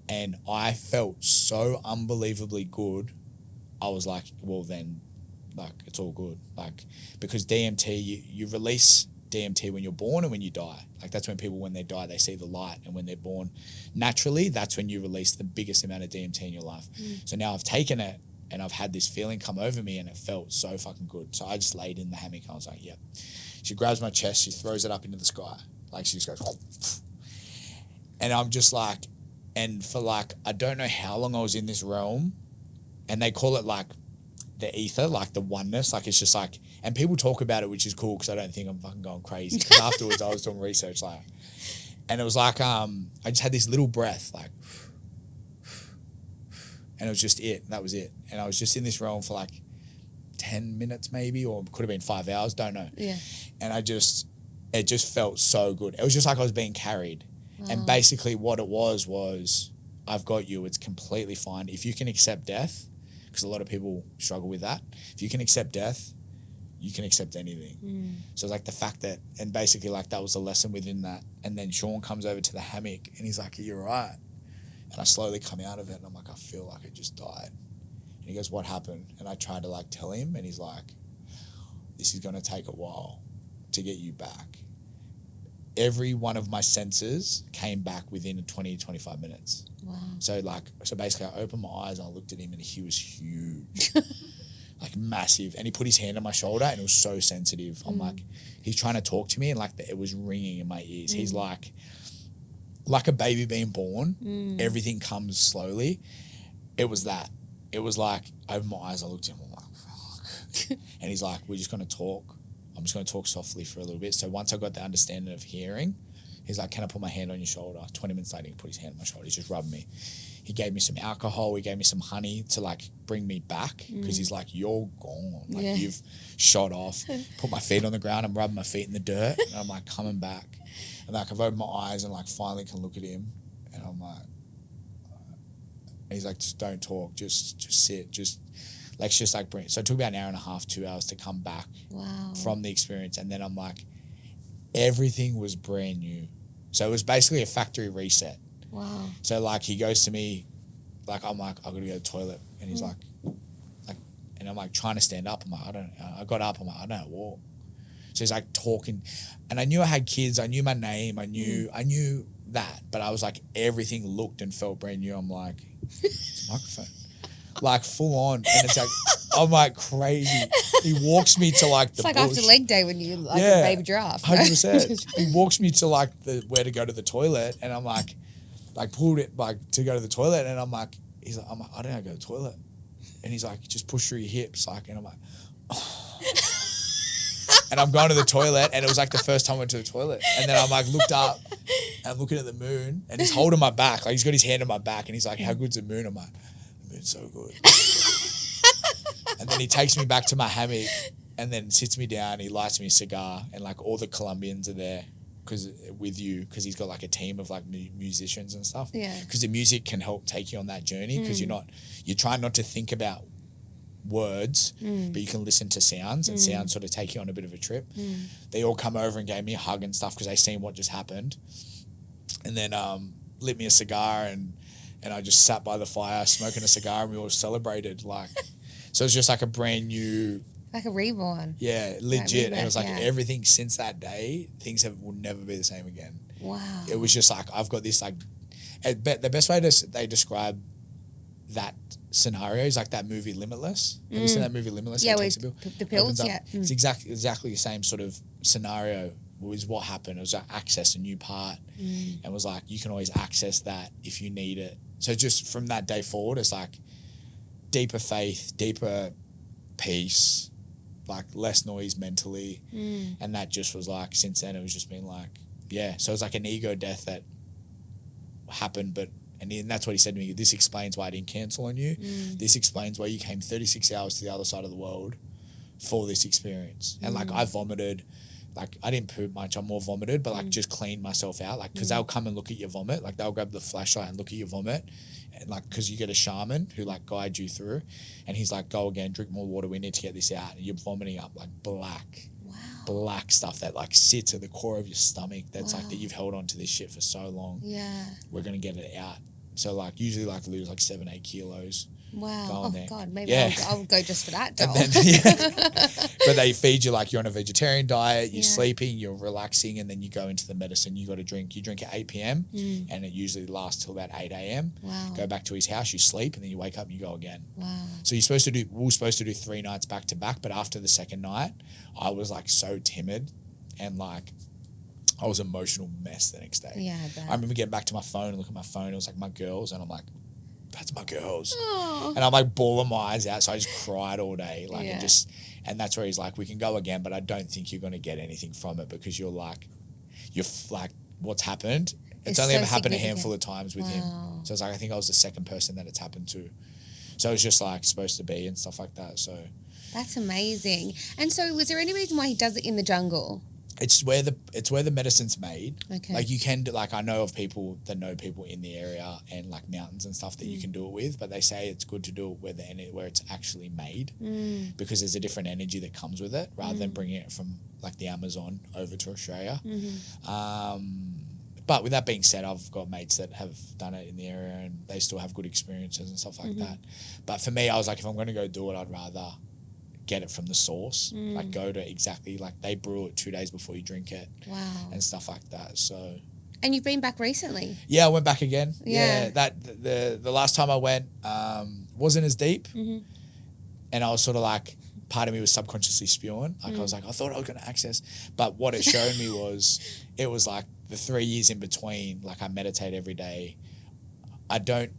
And I felt so unbelievably good. I was like, well then, like, it's all good. Like, because DMT, you release DMT when you're born and when you die. Like, that's when people, when they die, they see the light. And when they're born naturally, that's when you release the biggest amount of DMT in your life. So now I've taken it and I've had this feeling come over me, and it felt so fucking good. So I just laid in the hammock. I was like, yep. She grabs my chest, she throws it up into the sky. Like, she just goes, and I'm just like, and for like, I don't know how long I was in this realm, and they call it like the ether, like the oneness. Like, it's just like, and people talk about it, which is cool, because I don't think I'm fucking going crazy. Because afterwards I was doing research, like, and it was like, I just had this little breath, like, and it was just it. That was it. And I was just in this realm for like 10 minutes maybe, or it could have been 5 hours, don't know. Yeah. And it just felt so good. It was just like I was being carried. Wow. And basically what it was, I've got you. It's completely fine. If you can accept death, because a lot of people struggle with that. If you can accept death, you can accept anything. So it's like the fact that, and basically like that was a lesson within that. And then Sean comes over to the hammock and he's like, are you all right? And I slowly come out of it and I'm like, I feel like I just died. And he goes, what happened? And I tried to like tell him, and he's like, this is going to take a while to get you back. Every one of my senses came back within 20 to 25 minutes. Wow. So basically I opened my eyes and I looked at him, and he was huge, like massive. And he put his hand on my shoulder, and it was so sensitive. I'm like, he's trying to talk to me, and like it was ringing in my ears. He's like a baby being born. Everything comes slowly. It was that. It was like, I opened my eyes, I looked at him, I'm like, fuck. And he's like, we're just going to talk. I'm just going to talk softly for a little bit. So once I got the understanding of hearing, he's like, can I put my hand on your shoulder? 20 minutes later, he put his hand on my shoulder. He just rubbed me. He gave me some alcohol. He gave me some honey to like bring me back, because he's like, you're gone. Like, you've shot off. Put my feet on the ground. I'm rubbing my feet in the dirt. And I'm like, coming back. And like, I've opened my eyes and like finally can look at him. And I'm like, and he's like, just don't talk. Just sit. Let's just like bring it. So it took about an hour and a half, 2 hours to come back from the experience. And then I'm like, everything was brand new. So it was basically a factory reset. Wow. So like he goes to me, like I'm like, I've got to go to the toilet. And he's like, and I'm like trying to stand up. I'm like, I got up. I'm like, I don't know how to walk. So he's like talking. And I knew I had kids. I knew my name. I knew that. But I was like, everything looked and felt brand new. I'm like, it's a microphone. Like full on. And it's like, I'm like crazy. He walks me to like the It's like bush. after leg day when you like a baby giraffe. 100%. He walks me to like where to go to the toilet, and I'm like pulled it like to go to the toilet, and I'm like, I don't know how to go to the toilet. And he's like, just push through your hips, like, and I'm like, oh. And I'm going to the toilet, and it was like the first time I went to the toilet. And then I'm like looked up and I'm looking at the moon, and he's holding my back, like he's got his hand on my back, and he's like, how good's the moon? I'm like, the moon's so good. And then he takes me back to my hammock and then sits me down. He lights me a cigar, and like all the Colombians are there because he's got like a team of like musicians and stuff. Yeah. Because the music can help take you on that journey, because you're trying not to think about words, but you can listen to sounds, and sounds sort of take you on a bit of a trip. They all come over and gave me a hug and stuff because they seen what just happened, and then lit me a cigar, and I just sat by the fire smoking a cigar, and we all celebrated like. So it's just like a brand new Like a reborn. Yeah, legit. And it was like yeah. everything since that day, things will never be the same again. Wow. It was just like, I've got this like, the best way they describe that scenario is like that movie Limitless. Have you seen that movie Limitless? Yeah, It with takes a pill, the pills, opens up. yeah. It's exactly the same sort of scenario was what happened. It was like access a new part and was like, you can always access that if you need it. So just from that day forward, it's like deeper faith, deeper peace, like less noise mentally. And that just was like, since then it was just been like, yeah. So it was like an ego death that happened, and that's what he said to me. This explains why I didn't cancel on you. This explains why you came 36 hours to the other side of the world for this experience. And like I vomited, like I didn't poop much, I more vomited, but like just cleaned myself out. Like, cause they'll come and look at your vomit. Like they'll grab the flashlight and look at your vomit. And like, cause you get a shaman who like guides you through, and he's like, go again, drink more water. We need to get this out. And you're vomiting up like black stuff that like sits at the core of your stomach. That's like that you've held on to this shit for so long. Yeah. We're going to get it out. So like usually like lose like 7-8 kilos. Wow. There. God, maybe I'll go just for that, doll. And then, but they feed you like you're on a vegetarian diet, you're sleeping, you're relaxing, and then you go into the medicine. You got to drink. You drink at 8 p.m. And it usually lasts till about 8 a.m. Wow. Go back to his house, you sleep, and then you wake up and you go again. Wow. So we were supposed to do 3 nights back to back, but after the second night, I was like so timid and like I was an emotional mess the next day. Yeah, I bet. I remember getting back to my phone and looking at my phone. It was like my girls, and I'm like, that's my girls. Aww. And I'm like bawling my eyes out. So I just cried all day. Like, Yeah. and that's where he's like, we can go again, but I don't think you're going to get anything from it because you're like, what's happened? It's only so ever happened a significant. handful of times with him. So it's like, I think I was the second person that it's happened to. So it was just like supposed to be and stuff like that. So that's amazing. And so was there any reason why he does it in the jungle? it's where the medicine's made. Okay. Like you can like I know of people that know people in the area and like mountains and stuff that you can do it with, but they say it's good to do it where it's actually made because there's a different energy that comes with it rather than bringing it from like the Amazon over to Australia. But with that being said, I've got mates that have done it in the area and they still have good experiences and stuff like that. But for me, I was like, if I'm going to go do it, I'd rather get it from the source. Like go to exactly like they brew it 2 days before you drink it. Wow. And stuff like that. So. And you've been back recently? Yeah, I went back again. Yeah. The last time I went wasn't as deep, and I was sort of like part of me was subconsciously spewing. Like I was like, I thought I was going to access, but what it showed me was it was like the 3 years in between. Like I meditate every day. I don't,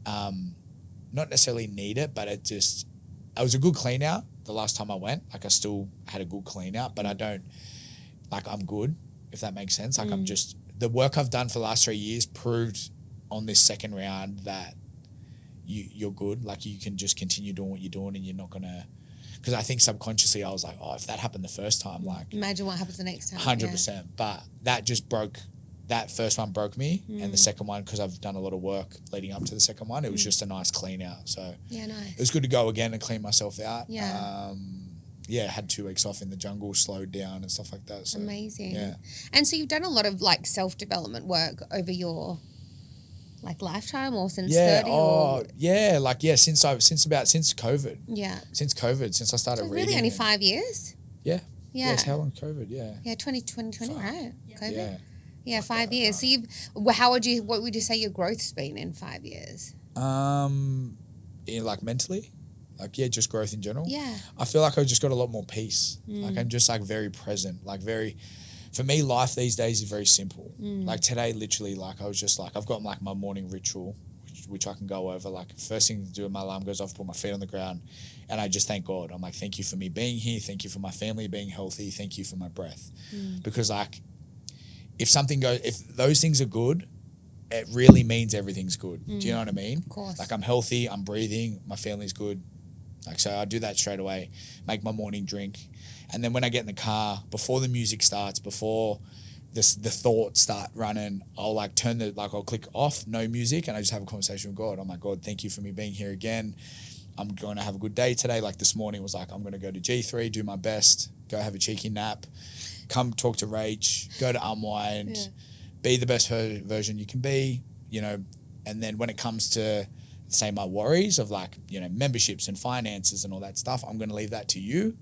not necessarily need it, but it was a good clean out the last time I went. Like I still had a good clean out, but I don't, like I'm good, if that makes sense. Like I'm just, the work I've done for the last 3 years proved on this second round that you're good. Like you can just continue doing what you're doing and you're not going to, because I think subconsciously I was like, oh, if that happened the first time, like. Imagine what happens the next time. 100%. Yeah. But that just broke, that first one broke me. And the second one, because I've done a lot of work leading up to the second one, it was just a nice clean out. So yeah, nice. It was good to go again and clean myself out. Yeah. Had 2 weeks off in the jungle, slowed down and stuff like that. So, amazing. Yeah. And so you've done a lot of like self-development work over your like lifetime or since 30 or? Yeah. Like, yeah, since COVID. Yeah. Since COVID, since I started reading. Really only 5 years? Yeah. Yeah. Yes, how long COVID? Yeah. Yeah, 2020, right? COVID? Yeah. Yeah, 5 years. So what would you say your growth's been in 5 years? Like mentally? Like, yeah, just growth in general. Yeah. I feel like I've just got a lot more peace. Like, I'm just, like, very present. Like, for me, life these days is very simple. Like, today, literally, like, I was just, like, I've got, like, my morning ritual, which I can go over. Like, first thing to do when my alarm goes off, put my feet on the ground, and I just thank God. I'm like, thank you for me being here. Thank you for my family being healthy. Thank you for my breath. Because, like, if those things are good, it really means everything's good. Do you know what I mean? Of course. Like, I'm healthy, I'm breathing, my family's good. Like, so I do that straight away, make my morning drink. And then when I get in the car, before the music starts, before the thoughts start running, I'll like I'll click off, no music, and I just have a conversation with God. I'm like, God, thank you for me being here again. I'm going to have a good day today. Like this morning was like, I'm going to go to G3, do my best, go have a cheeky nap, come talk to Rach, go to Unwind, be the best version you can be, you know. And then when it comes to say my worries of like, you know, memberships and finances and all that stuff, I'm going to leave that to you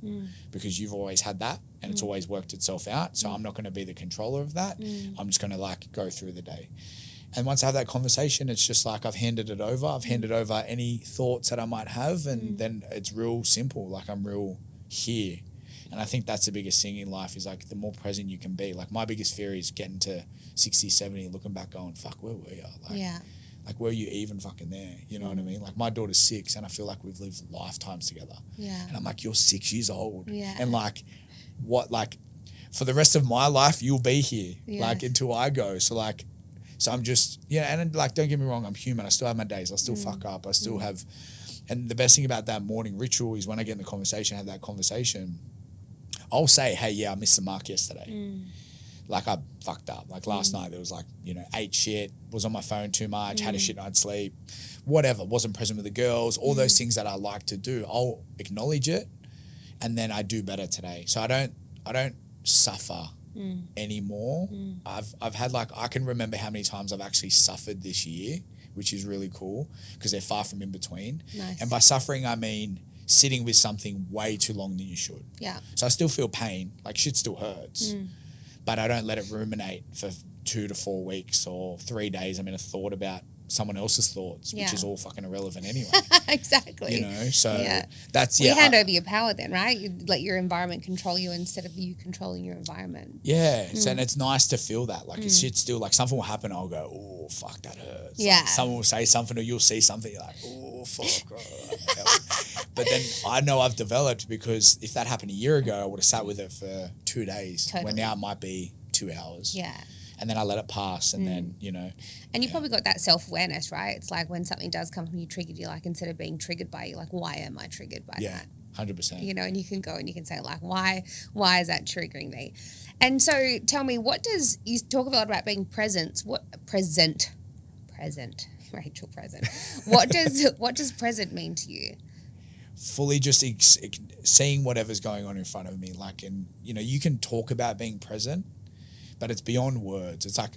because you've always had that and it's always worked itself out. So I'm not going to be the controller of that. I'm just going to like go through the day. And once I have that conversation, it's just like I've handed it over. I've handed over any thoughts that I might have, and then it's real simple. Like I'm real here. And I think that's the biggest thing in life is like the more present you can be. Like my biggest fear is getting to 60, 70, looking back going, fuck, where were you? Like, were you even fucking there? You know what I mean? Like my daughter's 6 and I feel like we've lived lifetimes together. Yeah. And I'm like, you're 6 years old. Yeah. And like, what, like for the rest of my life, you'll be here. Yeah. Like until I go. So I'm just, yeah, and like, don't get me wrong, I'm human. I still have my days. I still fuck up. I still have, and the best thing about that morning ritual is when I get in the conversation, have that conversation, I'll say, hey, yeah, I missed the mark yesterday. Like I fucked up. Like last night there was like, you know, ate shit, was on my phone too much, had a shit night's sleep, whatever, wasn't present with the girls, all those things that I like to do. I'll acknowledge it and then I do better today. So I don't suffer anymore. I've had like, I can remember how many times I've actually suffered this year, which is really cool because they're far from in between. Nice. And by suffering, I mean sitting with something way too long than you should. Yeah. So I still feel pain, like shit still hurts, but I don't let it ruminate for 2 to 4 weeks or 3 days. I'm in a thought about someone else's thoughts, which is all fucking irrelevant anyway. Exactly. You know, so that's, You hand over your power then, right? You let your environment control you instead of you controlling your environment. Yeah. So, and it's nice to feel that. Like it's shit still, like something will happen, I'll go, oh, fuck, that hurts. Yeah. Like, someone will say something or you'll see something, you're like, oh, fuck. But then I know I've developed because if that happened a year ago, I would have sat with it for 2 days. Totally. Where now it might be 2 hours. Yeah. And then I let it pass and then, you know. And you probably got that self-awareness, right? It's like when something does come from you triggered, you're like, instead of being triggered by it, you're like, why am I triggered by that? 100%. You know, and you can go and you can say like, why is that triggering me? And so tell me, you talk a lot about being present, Rachel, present. What does present mean to you? Fully just seeing whatever's going on in front of me. Like, and you know, you can talk about being present, but it's beyond words. It's like,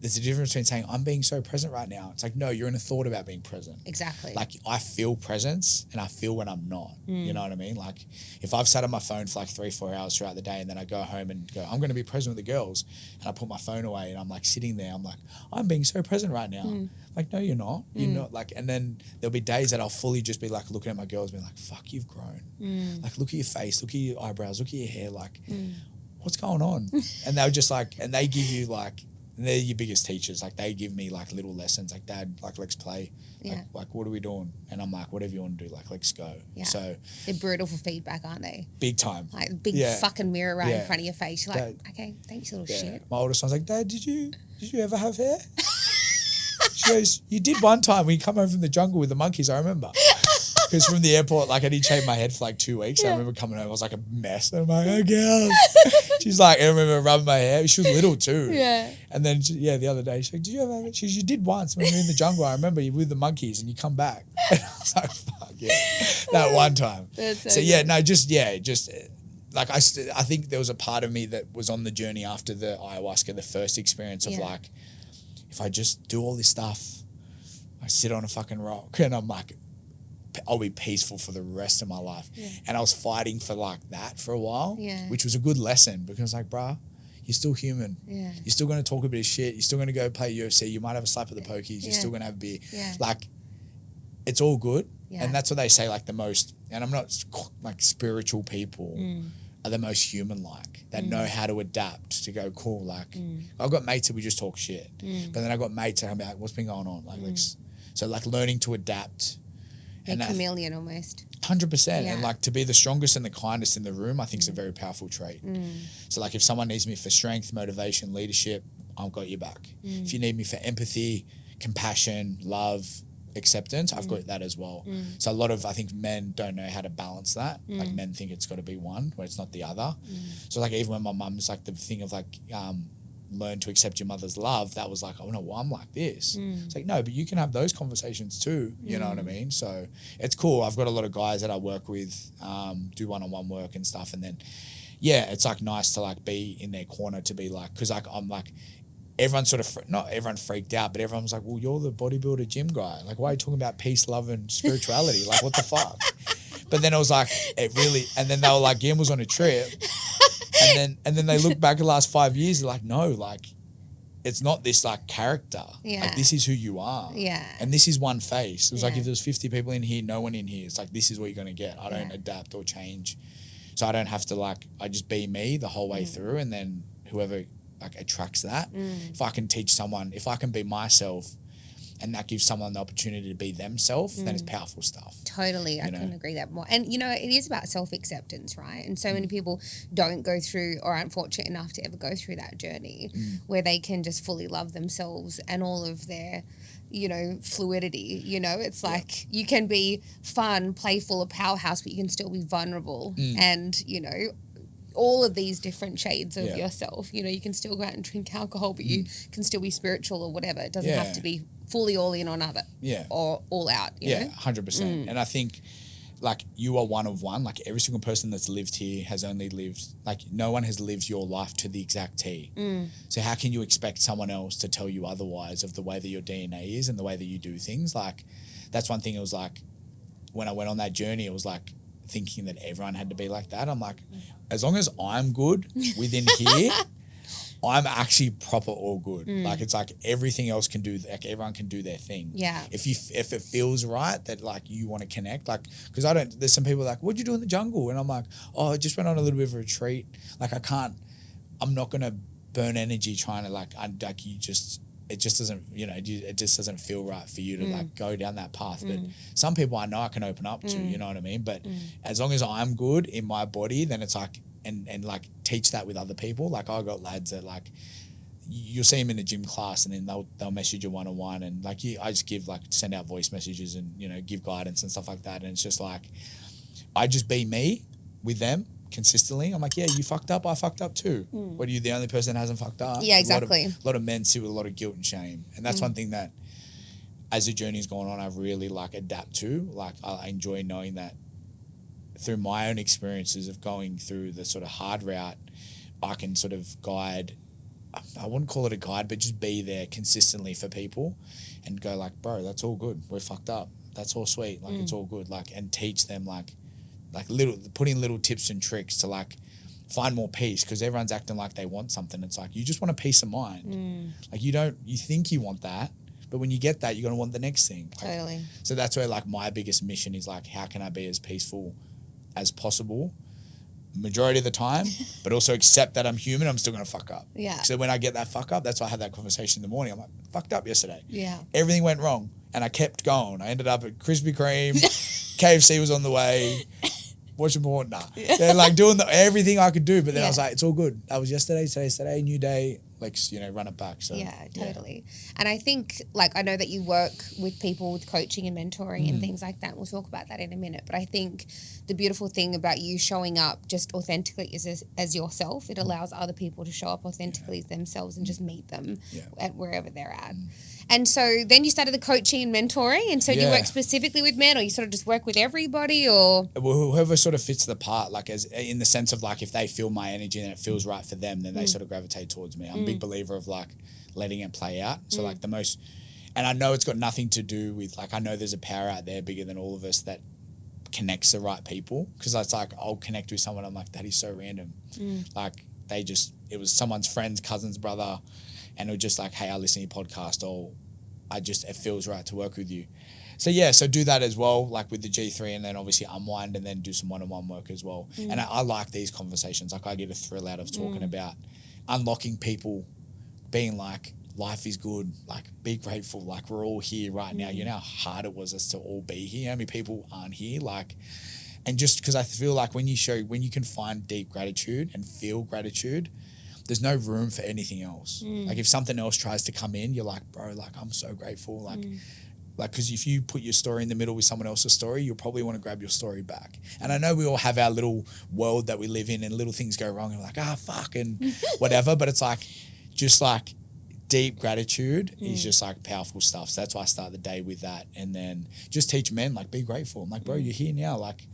there's a difference between saying, I'm being so present right now. It's like, no, you're in a thought about being present. Exactly. Like, I feel presence and I feel when I'm not. You know what I mean? Like, if I've sat on my phone for like 3-4 hours throughout the day and then I go home and go, I'm going to be present with the girls, and I put my phone away and I'm like sitting there, I'm like, I'm being so present right now. Like, no, you're not. You're not. Like, and then there'll be days that I'll fully just be like looking at my girls being like, fuck, you've grown. Like, look at your face, look at your eyebrows, look at your hair. Like, what's going on? And they'll just like, and they give you like, and they're your biggest teachers. Like, they give me like little lessons, like, Dad, like, let's play. Like, what are we doing? And I'm like, whatever you want to do, like, let's go. Yeah. So they're brutal for feedback, aren't they? big time. Like big fucking mirror right in front of your face. You're like, okay, thanks, little shit. My oldest son's like, Dad, did you ever have hair? She goes, you did one time when you come home from the jungle with the monkeys, I remember. Because from the airport, like, I didn't shave my head for like 2 weeks. I remember coming home, I was like a mess. And I'm like, oh, girl. She's like, I remember rubbing my hair. She was little too. Yeah. And then, the other day, she's like, did you ever have it? She goes, you did once when we were in the jungle. I remember you with the monkeys and you come back. And I was like, fuck, yeah. That one time. That's So, like, I think there was a part of me that was on the journey after the ayahuasca, the first experience of like, if I just do all this stuff, I sit on a fucking rock and I'm like, I'll be peaceful for the rest of my life. And I was fighting for like that for a while, which was a good lesson because like, bruh, you're still human. You're still going to talk a bit of shit. You're still going to go play UFC. You might have a slap at the pokies. You're still going to have a beer. Like, it's all good. And that's what they say, like the most, and I'm not like spiritual people are the most human-like that know how to adapt to go, cool. Like, I've got mates that we just talk shit. But then I've got mates that I'm like, what's been going on? Like, so like learning to adapt. A chameleon almost. 100%. And like to be the strongest and the kindest in the room, I think is a very powerful trait. So like if someone needs me for strength, motivation, leadership, I've got your back. If you need me for empathy, compassion, love, acceptance, I've got that as well. So a lot of, I think men don't know how to balance that. Like men think it's got to be one where it's not the other. So like even when my mum's like the thing of like, learn to accept your mother's love, that was like, oh no, well, I'm like this. It's like, no, but you can have those conversations too, you know what I mean? So it's cool. I've got a lot of guys that I work with, do one-on-one work and stuff, and then it's like nice to like be in their corner, to be like, because like I'm like, everyone sort of, not everyone freaked out, but everyone was like, well, you're the bodybuilder gym guy. Like, why are you talking about peace, love, and spirituality? Like, what the fuck? But then it was like, it really, and then they were like, Guillermo was on a trip. And then they look back at the last 5 years, they're like, no, like, it's not this like character. Yeah. Like, this is who you are. Yeah. And this is one face. It was like, Yeah. if there's 50 people in here, no one in here, it's like, this is what you're going to get. I don't adapt or change. So I don't have to like, I just be me the whole way through. And then whoever like attracts that, if I can teach someone, if I can be myself and that gives someone the opportunity to be themselves, then it's powerful stuff. Totally. I couldn't agree that more. And, you know, it is about self-acceptance, right? And so many people don't go through or aren't fortunate enough to ever go through that journey where they can just fully love themselves and all of their, you know, fluidity. You know, it's like you can be fun, playful, a powerhouse, but you can still be vulnerable and, you know, all of these different shades of yourself. You know, you can still go out and drink alcohol, but you can still be spiritual or whatever. It doesn't have to be fully all in on other or all out. You know? 100%. And I think like you are one of one. Like every single person that's lived here has only lived, like no one has lived your life to the exact T. So how can you expect someone else to tell you otherwise of the way that your DNA is and the way that you do things? Like that's one thing. It was like when I went on that journey, it was like thinking that everyone had to be like that. I'm like, as long as I'm good within here, I'm actually proper all good. Like it's like everything else can do, like everyone can do their thing. Yeah. If it feels right that like you want to connect, like, because there's some people like, what'd you do in the jungle? And I'm like, oh, I just went on a little bit of a retreat. Like I'm not going to burn energy trying to it just doesn't, you know, it just doesn't feel right for you to like go down that path. But some people I know I can open up to, you know what I mean? But as long as I'm good in my body, then it's like, and like teach that with other people. Like I got lads that like, you'll see them in a gym class and then they'll message you one-on-one and like I just send out voice messages and, you know, give guidance and stuff like that. And it's just like, I just be me with them consistently. I'm like, yeah, you fucked up, I fucked up too. What, are you the only person that hasn't fucked up? Yeah, exactly. A lot of men sit with a lot of guilt and shame. And that's one thing that as the journey's gone on, I've really like adapt to. Like I enjoy knowing that through my own experiences of going through the sort of hard route, I can sort of guide, I wouldn't call it a guide, but just be there consistently for people and go like, bro, that's all good. We're fucked up. That's all sweet. Like it's all good. Like, and teach them like putting little tips and tricks to like find more peace, because everyone's acting like they want something. It's like, you just want a peace of mind. Like you think you want that, but when you get that, you're going to want the next thing. Like, Totally. So that's where like my biggest mission is like, how can I be as peaceful as possible majority of the time, but also accept that I'm human, I'm still going to fuck up. Yeah. So when I get that fuck up, that's why I had that conversation in the morning. I'm like, fucked up yesterday. Yeah. Everything went wrong and I kept going. I ended up at Krispy Kreme, KFC was on the way, watching porn, like doing everything I could do, but then I was like, it's all good. That was yesterday, today's today, new day. Like, you know, run it back. So yeah, totally. And I think, like, I know that you work with people with coaching and mentoring and things like that. We'll talk about that in a minute. But I think the beautiful thing about you showing up just authentically as yourself, it allows other people to show up authentically as themselves and just meet them at wherever they're at. And so then you started the coaching and mentoring. And so do you work specifically with men, or you sort of just work with everybody, or? Well, whoever sort of fits the part, like as in the sense of like, if they feel my energy and it feels right for them, then they sort of gravitate towards me. I'm a big believer of like letting it play out. So like and I know it's got nothing to do with like, I know there's a power out there bigger than all of us that connects the right people. Cause it's like, I'll connect with someone, I'm like, that is so random. Like it was someone's friend's cousin's brother, and it was just like, hey, I listen to your podcast, or it feels right to work with you. So so do that as well, like with the G3, and then obviously unwind and then do some one-on-one work as well. And I like these conversations. Like I get a thrill out of talking about unlocking people, being like, life is good, like be grateful, like we're all here right now. You know how hard it was us to all be here, how many people aren't here, like, and just because I feel like when you can find deep gratitude and feel gratitude, there's no room for anything else. Like if something else tries to come in, you're like, bro, like I'm so grateful, like because if you put your story in the middle with someone else's story, you'll probably want to grab your story back. And I know we all have our little world that we live in, and little things go wrong and we're like, fuck, and whatever. But it's like, just like deep gratitude is just like powerful stuff. So that's why I start the day with that. And then just teach men, like, be grateful. I'm like, bro, you're here now. Like,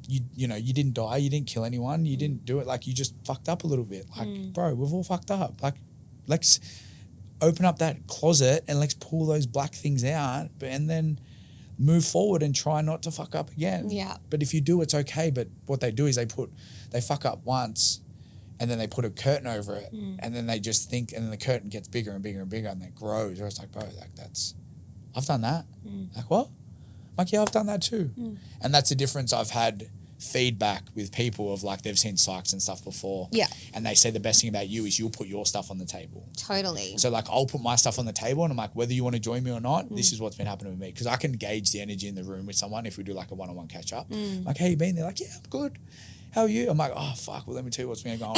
you know, you didn't die, you didn't kill anyone, you didn't do it. Like, you just fucked up a little bit. Like, bro, we've all fucked up. Like, let's open up that closet and let's pull those black things out, and then move forward and try not to fuck up again. Yeah. But if you do, it's okay. But what they do is they fuck up once, and then they put a curtain over it, and then they just think, and then the curtain gets bigger and bigger and bigger, and it grows. Or it's like, bro, like I've done that. Like, what? Like, yeah, I've done that too. And that's the difference. I've had feedback with people of like, they've seen psychs and stuff before. Yeah. And they say the best thing about you is you'll put your stuff on the table. Totally. So like, I'll put my stuff on the table, and I'm like, whether you want to join me or not, this is what's been happening with me. Because I can gauge the energy in the room with someone if we do like a one-on-one catch up. Like, how you been? They're like, yeah, I'm good. How are you? I'm like, oh, fuck. Well, let me tell you what's been going on.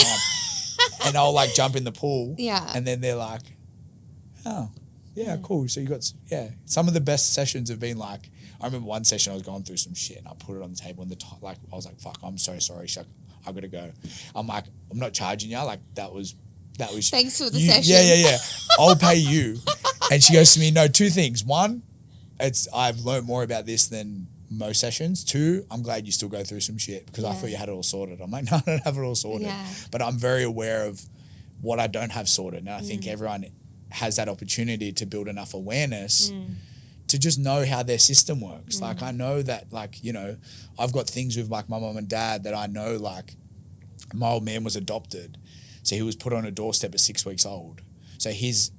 And I'll like jump in the pool. Yeah. And then they're like, oh, yeah, cool. So you got, some of the best sessions have been like, I remember one session I was going through some shit and I put it on the table and I was like, fuck, I'm so sorry, Shaq. I gotta go. I'm like, I'm not charging you. Like that was thanks for the you, session. Yeah. I'll pay you. And she goes to me, no, two things. One, I've learned more about this than most sessions. Two, I'm glad you still go through some shit because I thought you had it all sorted. I'm like, no, I don't have it all sorted. Yeah. But I'm very aware of what I don't have sorted. And I think everyone has that opportunity to build enough awareness to just know how their system works. Like, I know that, like, you know, I've got things with like my mum and dad that I know, like my old man was adopted. So he was put on a doorstep at 6 weeks old. So his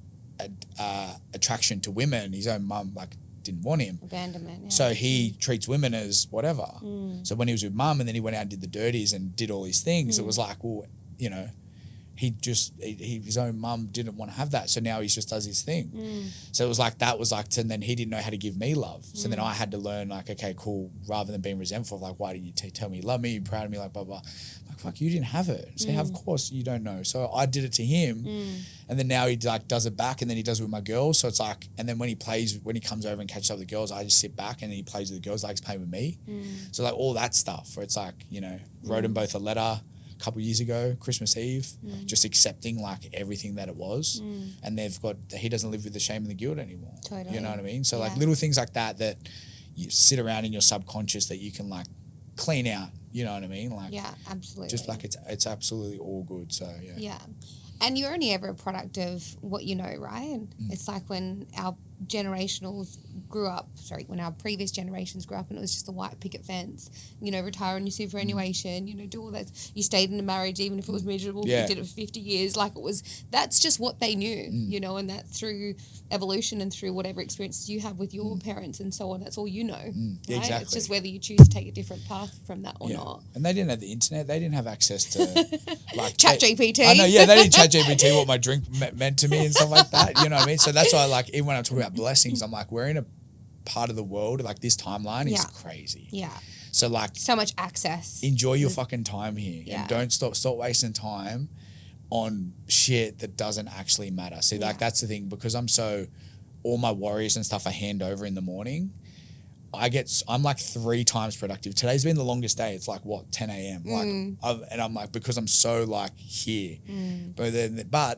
attraction to women, his own mum, like, didn't want him. Abandonment. Yeah. So he treats women as whatever. So when he was with mum and then he went out and did the dirties and did all these things, it was like, well, you know, his own mum didn't want to have that. So now he just does his thing. So it was like, and then he didn't know how to give me love. So then I had to learn like, okay, cool. Rather than being resentful, like, why didn't you tell me you love me? You're proud of me, like, blah, blah. Like, fuck, you didn't have it. So of course you don't know. So I did it to him. And then now he like does it back and then he does it with my girls. So it's like, and then when he comes over and catches up with the girls, I just sit back and then he plays with the girls, like he's playing with me. So like all that stuff where it's like, you know, wrote them both a letter couple of years ago, Christmas Eve, just accepting like everything that it was, and he doesn't live with the shame and the guilt anymore. Totally. You know what I mean? So like little things like that you sit around in your subconscious that you can like clean out. You know what I mean? Like, yeah, absolutely. Just like it's absolutely all good. So yeah. Yeah, and you're only ever a product of what you know, right? And it's like when our previous generations grew up and it was just a white picket fence, you know, retire on your superannuation, you know, do all that. You stayed in a marriage even if it was miserable, you did it for 50 years. Like that's just what they knew, you know, and that through evolution and through whatever experiences you have with your parents and so on, that's all you know. Right? Exactly. It's just whether you choose to take a different path from that or not. And they didn't have the internet. They didn't have access to like ChatGPT. I know, yeah, they didn't ChatGPT what my drink meant to me and stuff like that. You know what I mean? So that's why, like, even when I'm talking about blessings, I'm like, we're in a part of the world, like this timeline is crazy. Yeah. So like, so much access. Enjoy your fucking time here and don't stop wasting time on shit that doesn't actually matter. See, like that's the thing, because all my worries and stuff I hand over in the morning. I'm like 3 times productive. Today's been the longest day. It's like 10 a.m. Like, and I'm like, because I'm so like here. But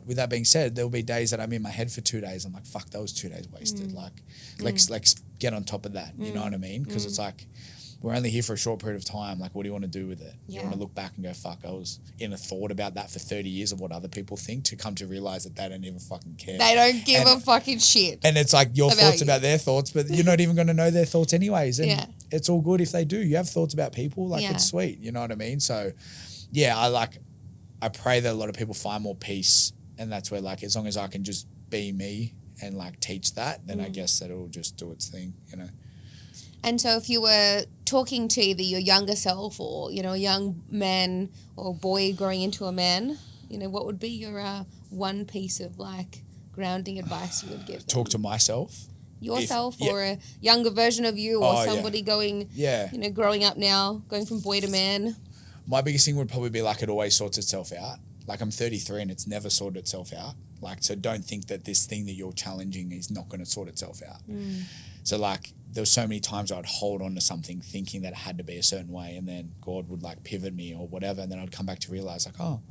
with that being said, there'll be days that I'm in my head for 2 days. I'm like, fuck, that was 2 days wasted. Like, let's get on top of that. You know what I mean? Because it's like, we're only here for a short period of time. Like, what do you want to do with it? You want to look back and go, fuck, I was in a thought about that for 30 years of what other people think, to come to realize that they don't even fucking care. They don't give a fucking shit. And it's like your thoughts about their thoughts, but you're not even going to know their thoughts anyways. And it's all good if they do. You have thoughts about people, like it's sweet. You know what I mean? So yeah, I pray that a lot of people find more peace, and that's where, like, as long as I can just be me and like teach that, then I guess that it'll just do its thing, you know. And so if you were talking to either your younger self or, you know, a young man or boy growing into a man, you know, what would be your one piece of like grounding advice you would give them? Talk to myself. Yourself or a younger version of you, or somebody going, you know, growing up now, going from boy to man. My biggest thing would probably be like, it always sorts itself out. Like, I'm 33 and it's never sorted itself out. Like, so don't think that this thing that you're challenging is not going to sort itself out. So like, there were so many times I'd hold on to something thinking that it had to be a certain way, and then God would like pivot me or whatever, and then I'd come back to realize like, oh,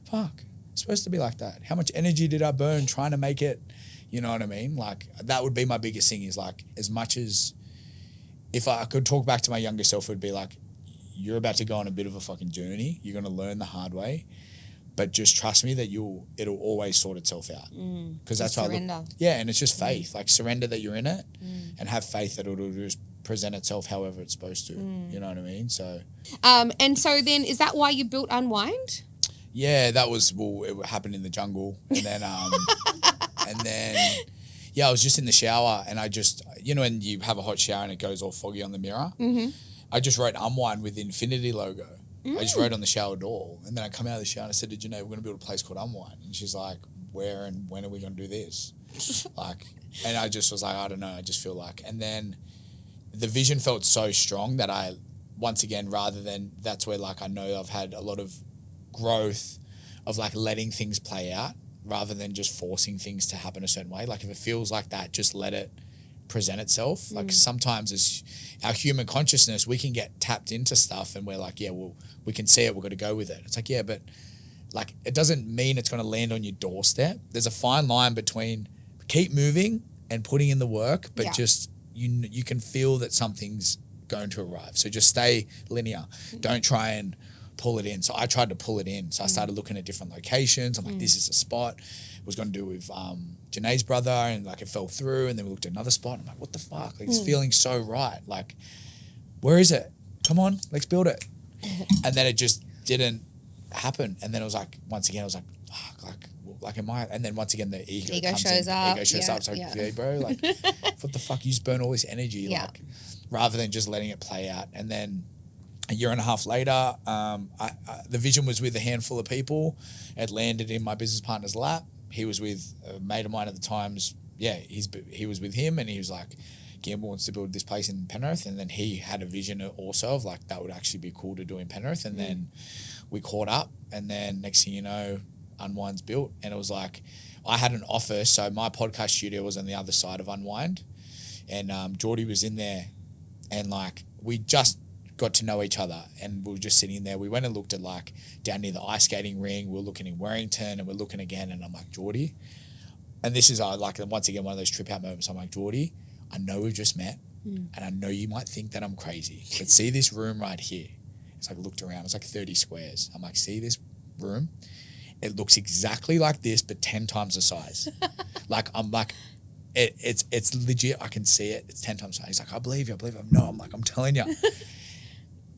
fuck, it's supposed to be like that. How much energy did I burn trying to make it? You know what I mean? Like, that would be my biggest thing, is like, as much as if I could talk back to my younger self, it would be like, you're about to go on a bit of a fucking journey. You're going to learn the hard way. but just trust me that it'll always sort itself out. Because that's why surrender. and it's just faith. Like surrender that you're in it and have faith that it'll just present itself however it's supposed to. You know what I mean? So And so then is that why you built Unwind? yeah, that was it happened in the jungle. And then I was just in the shower and I just, when you have a hot shower and it goes all foggy on the mirror, I just wrote Unwind with the infinity logo. I just wrote on the shower door, and then I come out of the shower and I said, did you know we're going to build a place called Unwind? And she's like, where and when are we going to do this? And I just was like, I don't know. I just feel like, and then the vision felt so strong that I, once again, rather than, that's where like I know I've had a lot of growth of like letting things play out rather than just forcing things to happen a certain way. Like if it feels like that, just let it present itself. Like sometimes as our human consciousness, we can get tapped into stuff and we're like, yeah, well, we can see it, we're going to go with it. It's like, yeah, but like it doesn't mean it's going to land on your doorstep. There's a fine line between keep moving and putting in the work, but just you can feel that something's going to arrive. So just stay linear. Don't try and pull it in. So I tried to pull it in. So I started looking at different locations. I'm like, this is a spot. It was going to do with Janae's brother, and like it fell through, and then we looked at another spot. I'm like, what the fuck? Like it's feeling so right. Like, where is it? Come on, let's build it. And then it just didn't happen. And then it was like, once again, I was like, fuck, like am I? And then once again, the ego comes shows in. up. Ego shows up. It's like, yeah, bro, like, what the fuck? You just burn all this energy, like, rather than just letting it play out. And then a year and a half later, the vision was with a handful of people. It landed in my business partner's lap. He was with a mate of mine at the times. Yeah, he was with him, and he was like, Gamble wants to build this place in Penrith. And then he had a vision also of like, that would actually be cool to do in Penrith. And then we caught up, and then next thing you know, Unwind's built. And it was like, I had an office. So my podcast studio was on the other side of Unwind, and Geordie was in there, and like, we just got to know each other, and we were just sitting there. We went and looked at like down near the ice skating ring. We were looking in Warrington, and we're looking again, and I'm like, Geordie, and this is like once again one of those trip out moments. I'm like, Geordie, I know we've just met, and I know you might think that I'm crazy, but see this room right here? It's like, looked around, it's like 30 squares. I'm like, see this room? It looks exactly like this, but 10 times the size. Like, I'm like, it's legit. I can see it. It's 10 times the size. He's like, I believe you. No, I'm like, I'm telling you.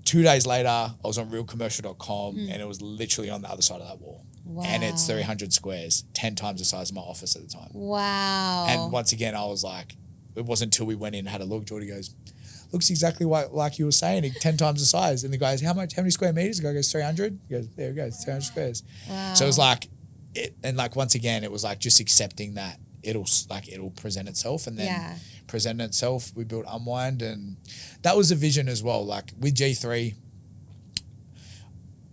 2 days later, I was on realcommercial.com, and it was literally on the other side of that wall. Wow. And it's 300 squares, 10 times the size of my office at the time. Wow. And once again, I was like, it wasn't until we went in and had a look. Geordie goes, looks exactly like you were saying, 10 times the size. And the guy goes, how many square meters? The guy goes, 300. He goes, there we go, 300 squares. Wow. So it was like, once again, it was like just accepting that it'll present itself, and then present itself. We built Unwind, and that was a vision as well. Like with G3,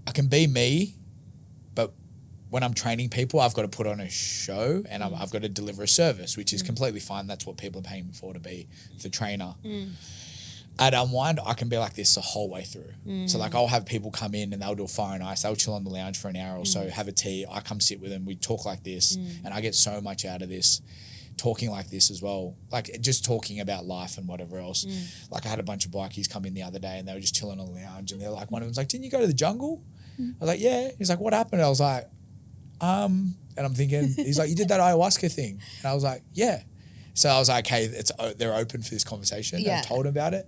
I can be me, but when I'm training people, I've got to put on a show, and I've got to deliver a service, which is completely fine. That's what people are paying me for, to be the trainer. At Unwind, I can be like this the whole way through. So like, I'll have people come in and they'll do a fire and ice. They'll chill on the lounge for an hour or so, have a tea. I come sit with them. We talk like this, and I get so much out of this, talking like this as well. Like just talking about life and whatever else. Like I had a bunch of bikies come in the other day, and they were just chilling on the lounge, and they're like, one of them's like, didn't you go to the jungle? I was like, yeah. He's like, what happened? I was like, and I'm thinking, he's like, you did that ayahuasca thing. And I was like, yeah. So I was like, hey, they're open for this conversation. Yeah. I told them about it.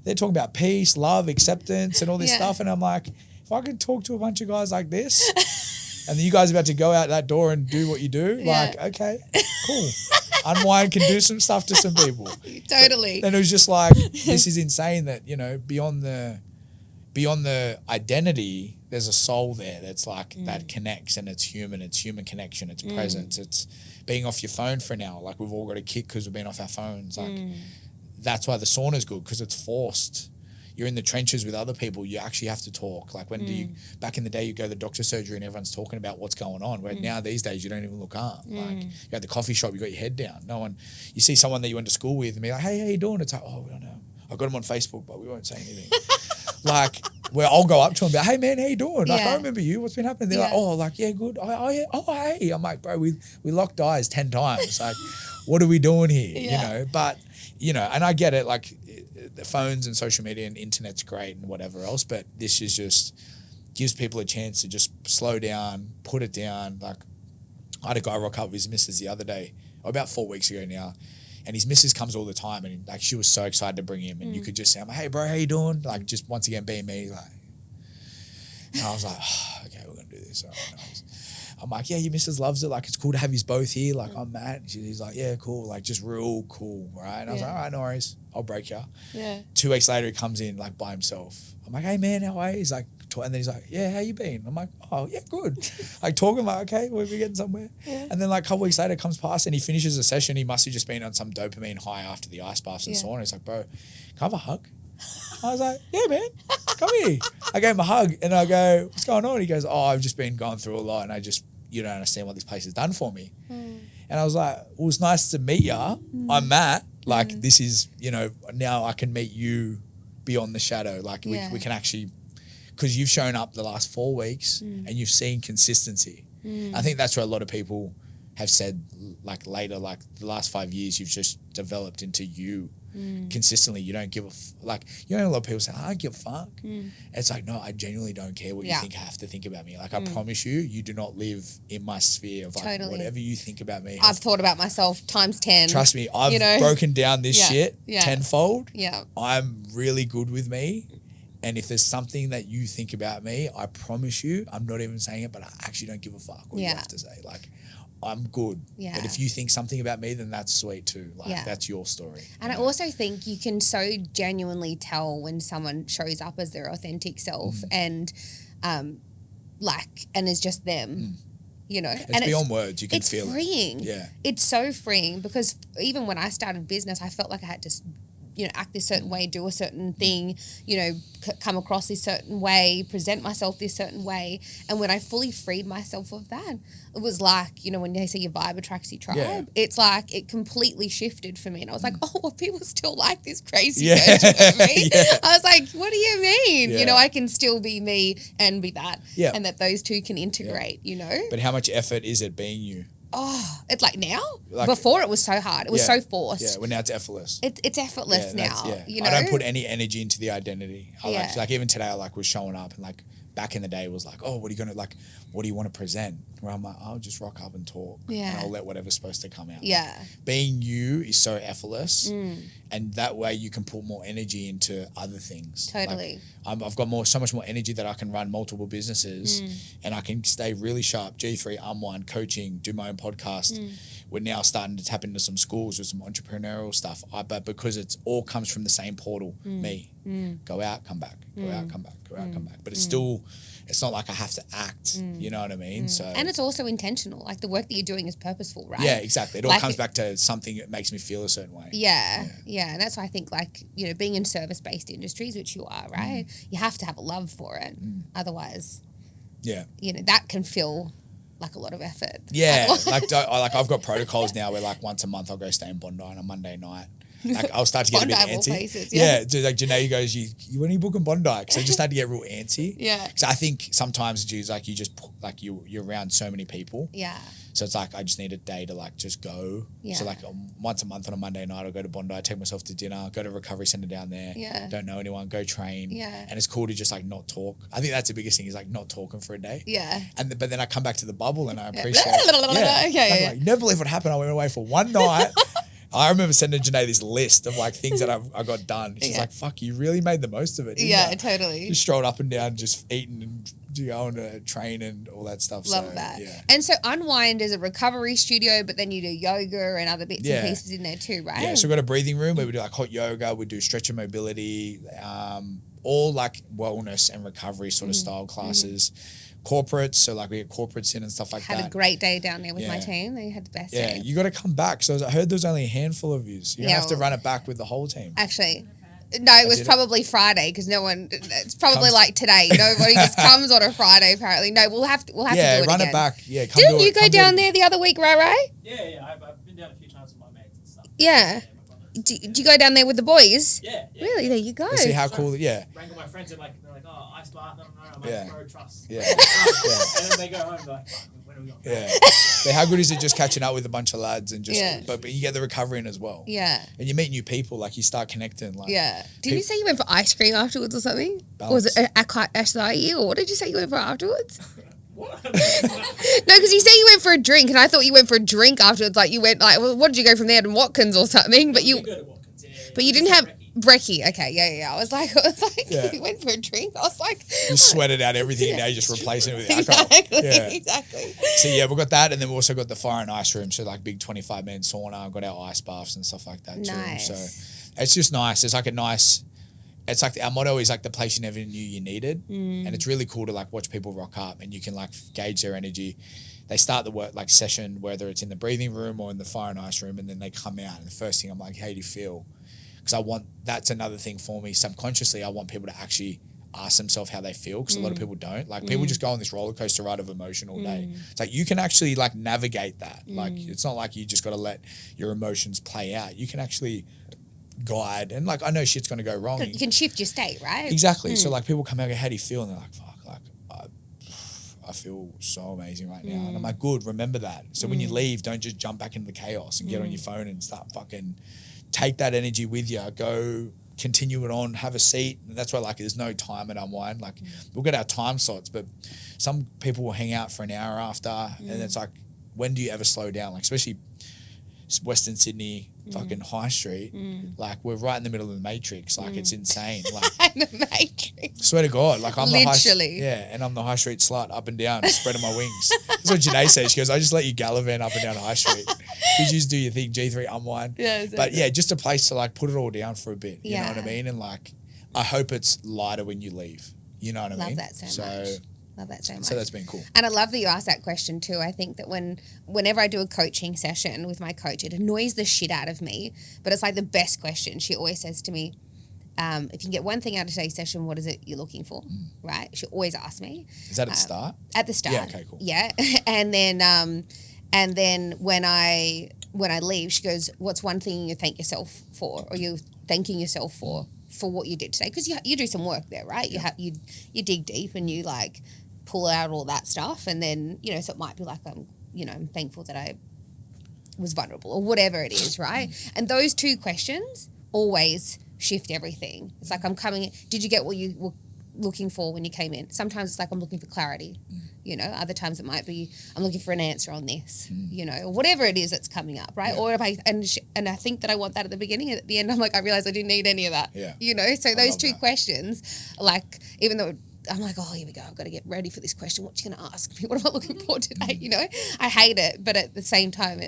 They're talking about peace, love, acceptance, and all this stuff. And I'm like, if I could talk to a bunch of guys like this, and then you guys are about to go out that door and do what you do, like, okay, cool. Unwind can do some stuff to some people. Totally. Then it was just like, this is insane that, beyond the identity, there's a soul there that's like, that connects, and it's human connection, it's presence, it's being off your phone for an hour. Like we've all got a kick because we've been off our phones. Like that's why the sauna's good, because it's forced. You're in the trenches with other people. You actually have to talk. Like back in the day, you go to the doctor's surgery and everyone's talking about what's going on. Where now these days, you don't even look up. Like you're at the coffee shop, you got your head down. No one, you see someone that you went to school with and be like, hey, how you doing? It's like, oh, we don't know. I got him on Facebook, but we won't say anything. Like, where I'll go up to him and be like, hey man, how you doing? Like, I remember you. What's been happening? They're like, oh, like, yeah, good. Oh, hey. I'm like, bro, we locked eyes 10 times. Like, what are we doing here? But, and I get it. Like, the phones and social media and internet's great and whatever else, but this is just, gives people a chance to just slow down, put it down. Like, I had a guy rock up with his missus the other day, or about 4 weeks ago now, and his missus comes all the time, and like she was so excited to bring him, and you could just say, "Hey bro, how you doing?" Like, just once again being me, like. And I was like, oh, okay, we're gonna do this. All right, nice. I'm like, yeah, your missus loves it. Like, it's cool to have you both here. Like, I'm Matt. He's like, yeah, cool. Like, just real cool, right? And I was like, all right, no worries. I'll break you. Yeah. 2 weeks later, he comes in like by himself. I'm like, hey man, how are you? He's like, and then he's like, yeah, how you been? I'm like, oh yeah, good. Like talking, like, okay, we're getting somewhere. Yeah. And then like a couple weeks later, comes past and he finishes the session. He must have just been on some dopamine high after the ice baths and sauna. He's like, bro, can I have a hug? I was like, yeah, man, come here. I gave him a hug and I go, what's going on? He goes, oh, I've just been going through a lot and you don't understand what this place has done for me. And I was like, well, it's nice to meet ya. I'm Matt. Like, this is, now I can meet you beyond the shadow. Like, we can actually, because you've shown up the last 4 weeks and you've seen consistency. I think that's where a lot of people have said, like, later, like, the last 5 years, you've just developed into you. Consistently, you don't give a like, a lot of people say, I don't give a fuck. It's like, no, I genuinely don't care what you have to think about me. Like, I promise you do not live in my sphere of like, whatever you think about me. I've thought about myself times 10. Trust me, I've broken down this shit tenfold. Yeah. I'm really good with me. And if there's something that you think about me, I promise you, I'm not even saying it, but I actually don't give a fuck what you have to say. Like, I'm good. Yeah. But if you think something about me, then that's sweet too. Like, that's your story. And I also think you can so genuinely tell when someone shows up as their authentic self and and is just them. It's beyond words. You can feel it. It's freeing. Yeah. It's so freeing because even when I started business, I felt like I had to act this certain way, do a certain thing, come across this certain way, present myself this certain way. And when I fully freed myself of that, it was like, when they say your vibe attracts your tribe, it's like it completely shifted for me. And I was like, oh, well, people still like this crazy version of me. I was like, what do you mean? I can still be me and be that. Yeah. And that those two can integrate, But how much effort is it being you? Oh, it's like now? Before it was so hard. It was so forced. Yeah, well now it's effortless. It's effortless now. I don't put any energy into the identity. I like even today I was showing up and like back in the day it was like, oh, what do you want to present? Where I'm like, I'll just rock up and talk. Yeah. And I'll let whatever's supposed to come out. Yeah. Like, being you is so effortless and that way you can put more energy into other things. Totally. Like, I've got so much more energy that I can run multiple businesses and I can stay really sharp. G3, Unwind, coaching, do my own podcast. We're now starting to tap into some schools with some entrepreneurial stuff. But because it's all comes from the same portal, me. Go out, come back. Go out, come back. Go out, come back. But it's still, it's not like I have to act. You know what I mean? So. And it's also intentional. Like the work that you're doing is purposeful, right? Yeah, exactly. It all comes back to something that makes me feel a certain way. Yeah. And that's why I think being in service-based industries, which you are, right? You have to have a love for it. Otherwise, that can feel like a lot of effort. Yeah. I've got protocols now where like once a month I'll go stay in Bondi on a Monday night. Like I'll start to get a bit antsy. Places, like Janae goes, when are you booking Bondi? So I just started to get real antsy. Yeah. So I think sometimes like you just like you're around so many people. Yeah. So it's like I just need a day to like just go. Yeah. So like once a month on a Monday night I'll go to Bondi, take myself to dinner, go to a recovery centre down there. Yeah. Don't know anyone, go train. Yeah. And it's cool to just like not talk. I think that's the biggest thing is like not talking for a day. Yeah. But then I come back to the bubble and I appreciate it. Like, you never believe what happened. I went away for one night. I remember sending Janae this list of like things that I got done. She's like, fuck, you really made the most of it. Yeah, totally. Just strolled up and down, just eating and going to train and all that stuff. Love that. Yeah. And so Unwind is a recovery studio, but then you do yoga and other bits and pieces in there too, right? Yeah, so we've got a breathing room where we do like hot yoga, we do stretch and mobility, all like wellness and recovery sort of style classes. Corporates, so like we get corporates in and stuff like that. Had a great day down there with my team. They had the best day. Yeah, you got to come back. So I heard there's only a handful of yous. You're going to have to run it back with the whole team. Actually, no, it was probably Friday because no one, it's probably like today. Nobody just comes on a Friday apparently. No, we'll have to do it again. Yeah, run it back. Yeah, Didn't you go down there the other week, Ray? Yeah, I've been down a few times with my mates and stuff. Yeah. Did you go down there with the boys? Yeah. Really? There you go. Let's see how cool. Yeah. Wrangle my friends and they're like, oh, ice bath. I don't know. I'm like, bro, trust. Yeah. And then they go home. They're like, when are we on? Yeah. But how good is it just catching up with a bunch of lads and just, Yeah. but you get the recovery in as well. Yeah. And you meet new people, like you start connecting. Like, Yeah. Did you say you went for ice cream afterwards or something? Balance. Or was it acai? Or what did you say you went for afterwards? What? No, because you say you went for a drink, and I thought you went for a drink afterwards. Like you went, like, well, what did you go from there to Watkins or something? But you Good at Watkins, yeah. But you didn't have brekkie. Okay, yeah. I was like, Yeah. you went for a drink. I was like, you sweated out everything and now you're just replacing it with alcohol. Exactly. So yeah, we've got that, and then we've also got the fire and ice room, so like big 25-minute sauna. I've got our ice baths and stuff like that Nice. too. So it's just nice. It's like a nice. It's like our motto is like the place you never knew you needed, and it's really cool to like watch people rock up, and you can like gauge their energy. They start the work like session, whether it's in the breathing room or in the fire and ice room, and then they come out, and the first thing I'm like, how do you feel? Because that's another thing for me subconsciously. I want people to actually ask themselves how they feel, because a lot of people don't. Like people just go on this roller coaster ride of emotion all day. It's like you can actually like navigate that. Like it's not like you just got to let your emotions play out. You can actually guide, and like I know shit's going to go wrong. You can shift your state, right? Exactly. So like people come out and go, how do you feel? And they're like, fuck, like I feel so amazing right now. And I'm like, good, remember that. So when you leave, don't just jump back into the chaos and get on your phone and start fucking take that energy with you. Go continue it on, have a seat. And that's why like there's no time at Unwind. Like we'll get our time slots, but some people will hang out for an hour after, and it's like, when do you ever slow down? Like especially Western Sydney, fucking High Street, like we're right in the middle of the Matrix. Like it's insane. Like The Matrix. swear to God, like I'm Literally. and I'm the High Street slut, up and down, spreading my wings. That's what Janae says. She goes, I just let you gallivant up and down High Street. You just do your thing, G3 Unwind. Yeah, exactly. But yeah, just a place to like put it all down for a bit. You know what I Yeah. mean? And like, I hope it's lighter when you leave. You know what I mean? Love that so much. Love that so much. So that's been cool. And I love that you asked that question too. I think that whenever I do a coaching session with my coach, it annoys the shit out of me, but it's like the best question. She always says to me, if you can get one thing out of today's session, what is it you're looking for? Right? She always asks me. Is that at the start? At the start. Yeah, okay, cool. Yeah. And then when I leave, she goes, what's one thing you thank yourself for, or you're thanking yourself for what you did today? Because you do some work there, right? You dig deep and you like pull out all that stuff, and then so it might be like I'm thankful that I was vulnerable or whatever it is, right? And those two questions always shift everything. It's like, I'm coming. Did you get what you were looking for when you came in? Sometimes it's like I'm looking for clarity. Other times it might be I'm looking for an answer on this. Or whatever it is that's coming up, right? Yeah. Or if I think that I want that at the beginning, and at the end I'm like, I realize I didn't need any of that. Yeah. So those two that. questions, like, even though I'm like, oh, here we go, I've got to get ready for this question. What you going to ask me? What am I looking for today? I hate it, but at the same time,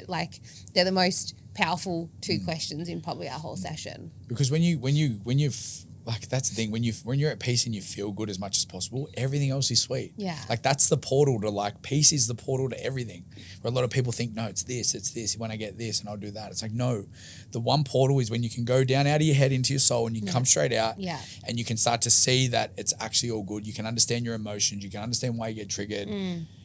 they're the most powerful two questions in probably our whole session. Because when you've like, that's the thing, when you're at peace and you feel good as much as possible, everything else is sweet. Yeah. Like that's the portal to like, peace is the portal to everything. Where a lot of people think, no, it's this, when I get this and I'll do that. It's like, no, the one portal is when you can go down out of your head into your soul and you come straight out. Yeah. And you can start to see that it's actually all good. You can understand your emotions. You can understand why you get triggered.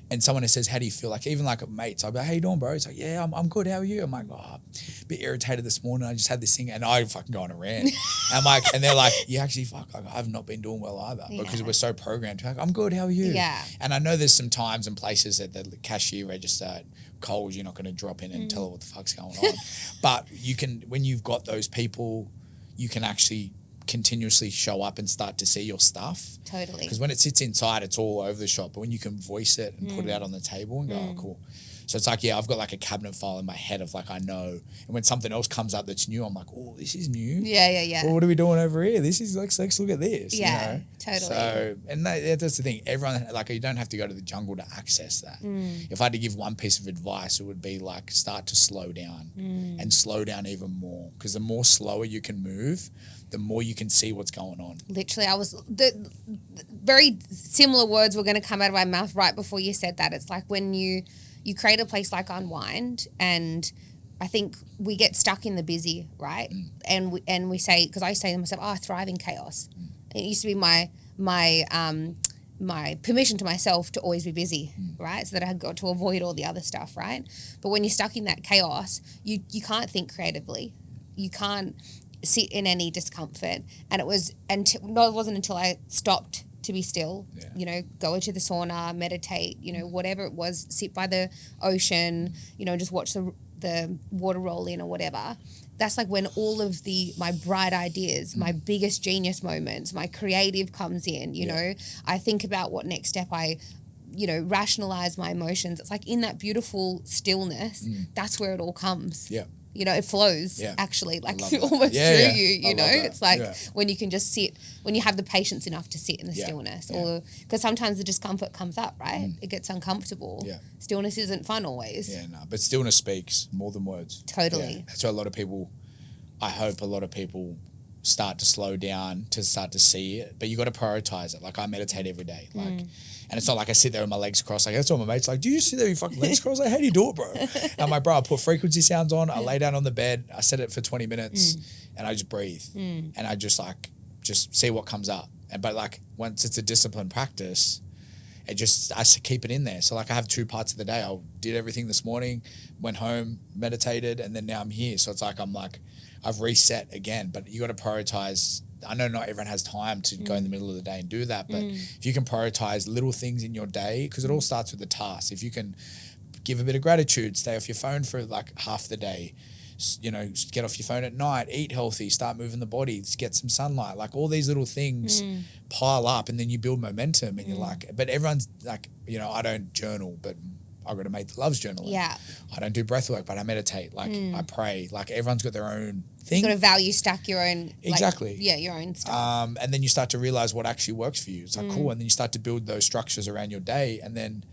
And someone that says, how do you feel? Like even like mates, I'll be like, how you doing, bro? It's like, yeah, I'm good. How are you? I'm like, oh, a bit irritated this morning. I just had this thing, and I fucking go on a rant. And they're like, you actually fuck, like, I've not been doing well either, because we're so programmed. Like, I'm good. How are you? Yeah. And I know there's some times and places at the cashier register at Coles, you're not going to drop in and tell her what the fuck's going on. But you can, when you've got those people, you can actually continuously show up and start to see your stuff. Totally. Because when it sits inside, it's all over the shop. But when you can voice it and put it out on the table and go, oh, cool. So it's like, yeah, I've got like a cabinet file in my head of like, I know. And when something else comes up that's new, I'm like, oh, this is new. Yeah. Well, what are we doing over here? This is like, let's look at this. Yeah, totally. So, and that's the thing. Everyone, like, you don't have to go to the jungle to access that. If I had to give one piece of advice, it would be like, start to slow down and slow down even more. Because the more slower you can move, the more you can see what's going on. Literally, the very similar words were going to come out of my mouth right before you said that. It's like when you create a place like Unwind, and I think we get stuck in the busy, right? And we say, because I say to myself, oh, I thrive in chaos. It used to be my permission to myself to always be busy, right? So that I got to avoid all the other stuff, right? But when you're stuck in that chaos, you can't think creatively. You can't sit in any discomfort. And it wasn't until I stopped to be still, Yeah. Go into the sauna, meditate, whatever it was, sit by the ocean, just watch the water roll in or whatever. That's like when all of my bright ideas, my biggest genius moments, my creative comes in, I think about what next step I rationalize my emotions. It's like in that beautiful stillness, that's where it all comes. Yeah. It flows actually like almost through you, It's like when you can just sit, when you have the patience enough to sit in the stillness or because sometimes the discomfort comes up, right? It gets uncomfortable. Yeah. Stillness isn't fun always. Yeah, no, but stillness speaks more than words. Totally. Yeah. That's why I hope a lot of people start to slow down to start to see it, but you got to prioritize it. Like I meditate every day, and it's not like I sit there with my legs crossed. Like that's all my mates like, do you sit there with your fucking legs crossed? Like, how do you do it, bro? And I'm like, bro, I put frequency sounds on. I lay down on the bed. I set it for 20 minutes, and I just breathe, and I just see what comes up. But like once it's a disciplined practice, I keep it in there. So like I have 2 parts of the day. I did everything this morning, went home, meditated, and then now I'm here. So it's like I've reset again, but you got to prioritize. I know not everyone has time to go in the middle of the day and do that, but if you can prioritize little things in your day, because it all starts with the task. If you can give a bit of gratitude, stay off your phone for like half the day, get off your phone at night, eat healthy, start moving the body, get some sunlight, like all these little things pile up and then you build momentum and you're like, but everyone's like, I don't journal, but I've got a mate that loves journaling. Yeah. I don't do breath work, but I meditate. Like I pray. Like everyone's got their own thing. You've got to value stack your own. Exactly. Your own stuff. And then you start to realize what actually works for you. It's like cool. And then you start to build those structures around your day. And then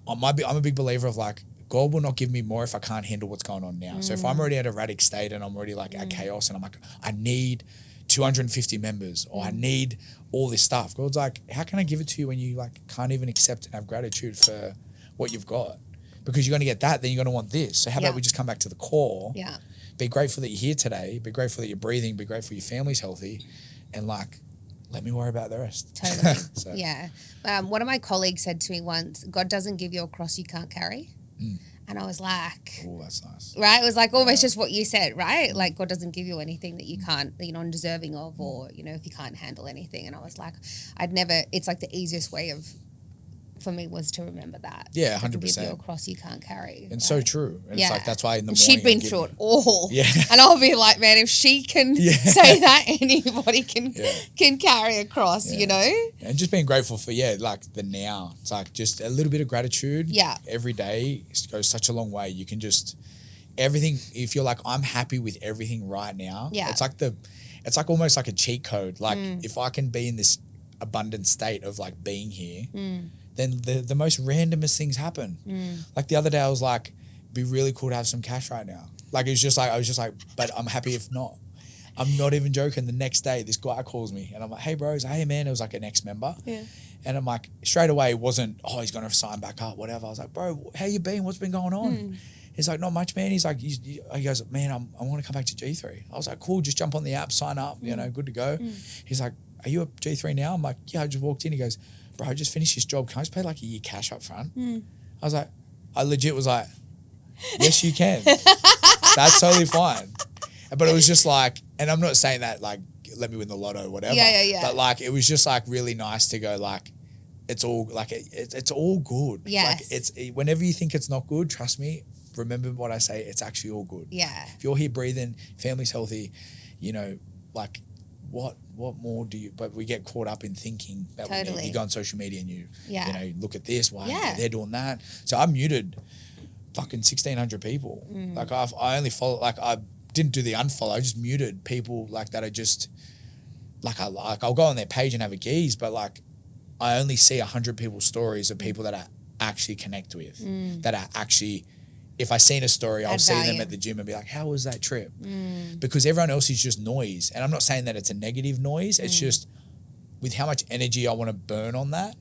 I'm a big believer of like, God will not give me more if I can't handle what's going on now. So if I'm already at a erratic state and I'm already like at chaos and I'm like, I need 250 members or I need all this stuff. God's like, how can I give it to you when you like can't even accept and have gratitude for what you've got? Because you're going to get that, then you're going to want this. So how about we just come back to the core? Yeah. Be grateful that you're here today. Be grateful that you're breathing. Be grateful your family's healthy. And like, let me worry about the rest. Totally. So. Yeah. One of my colleagues said to me once, God doesn't give you a cross you can't carry. And I was like, oh, that's nice. Right? It was like almost just what you said, right? Like God doesn't give you anything that you can't, that you're not deserving of or, if you can't handle anything. And I was like, it's like the easiest way for me was to remember that. Yeah, 100%. Doesn't give you a cross you can't carry. And so true. And it's like, that's why in the morning. She'd been through it all. Yeah. And I'll be like, man, if she can say that, anybody can carry a cross, And just being grateful for, like the now. It's like just a little bit of gratitude every day goes such a long way. You can just, everything, if you're like, I'm happy with everything right now. Yeah. It's like almost like a cheat code. Like if I can be in this abundant state of like being here, then the most randomest things happen. Like the other day I was like, it'd be really cool to have some cash right now. Like it was just like, I was just like, but I'm happy if not. I'm not even joking. The next day this guy calls me and I'm like, hey bro, hey man, it was like an ex-member. Yeah. And I'm like, straight away it wasn't, oh, he's going to sign back up, whatever. I was like, bro, how you been? What's been going on? He's like, not much, man. He's like, he goes, man, I want to come back to G3. I was like, cool, just jump on the app, sign up, good to go. He's like, are you at G3 now? I'm like, yeah, I just walked in. He goes, bro, I just finished this job. Can I just pay like a year cash up front? I was like, I legit was like, yes, you can. That's totally fine. But it was just like, and I'm not saying that like, let me win the lotto or whatever. Yeah. But like, it was just like really nice to go like, it's all like, it's all good. Yes. Like it's, whenever you think it's not good, trust me, remember what I say, it's actually all good. Yeah. If you're here breathing, family's healthy, like what more do you, but we get caught up in thinking that we need. You go on social media and you look at this, they're doing that. So I muted fucking 1,600 people. Like I only follow, like I didn't do the unfollow, I just muted people like that. I just, I'll go on their page and have a geeze, but like I only see 100 people's stories of people that I actually connect with, that are actually, if I seen a story, I'll see them at the gym and be like, how was that trip? Because everyone else is just noise. And I'm not saying that it's a negative noise. It's just with how much energy I want to burn on that,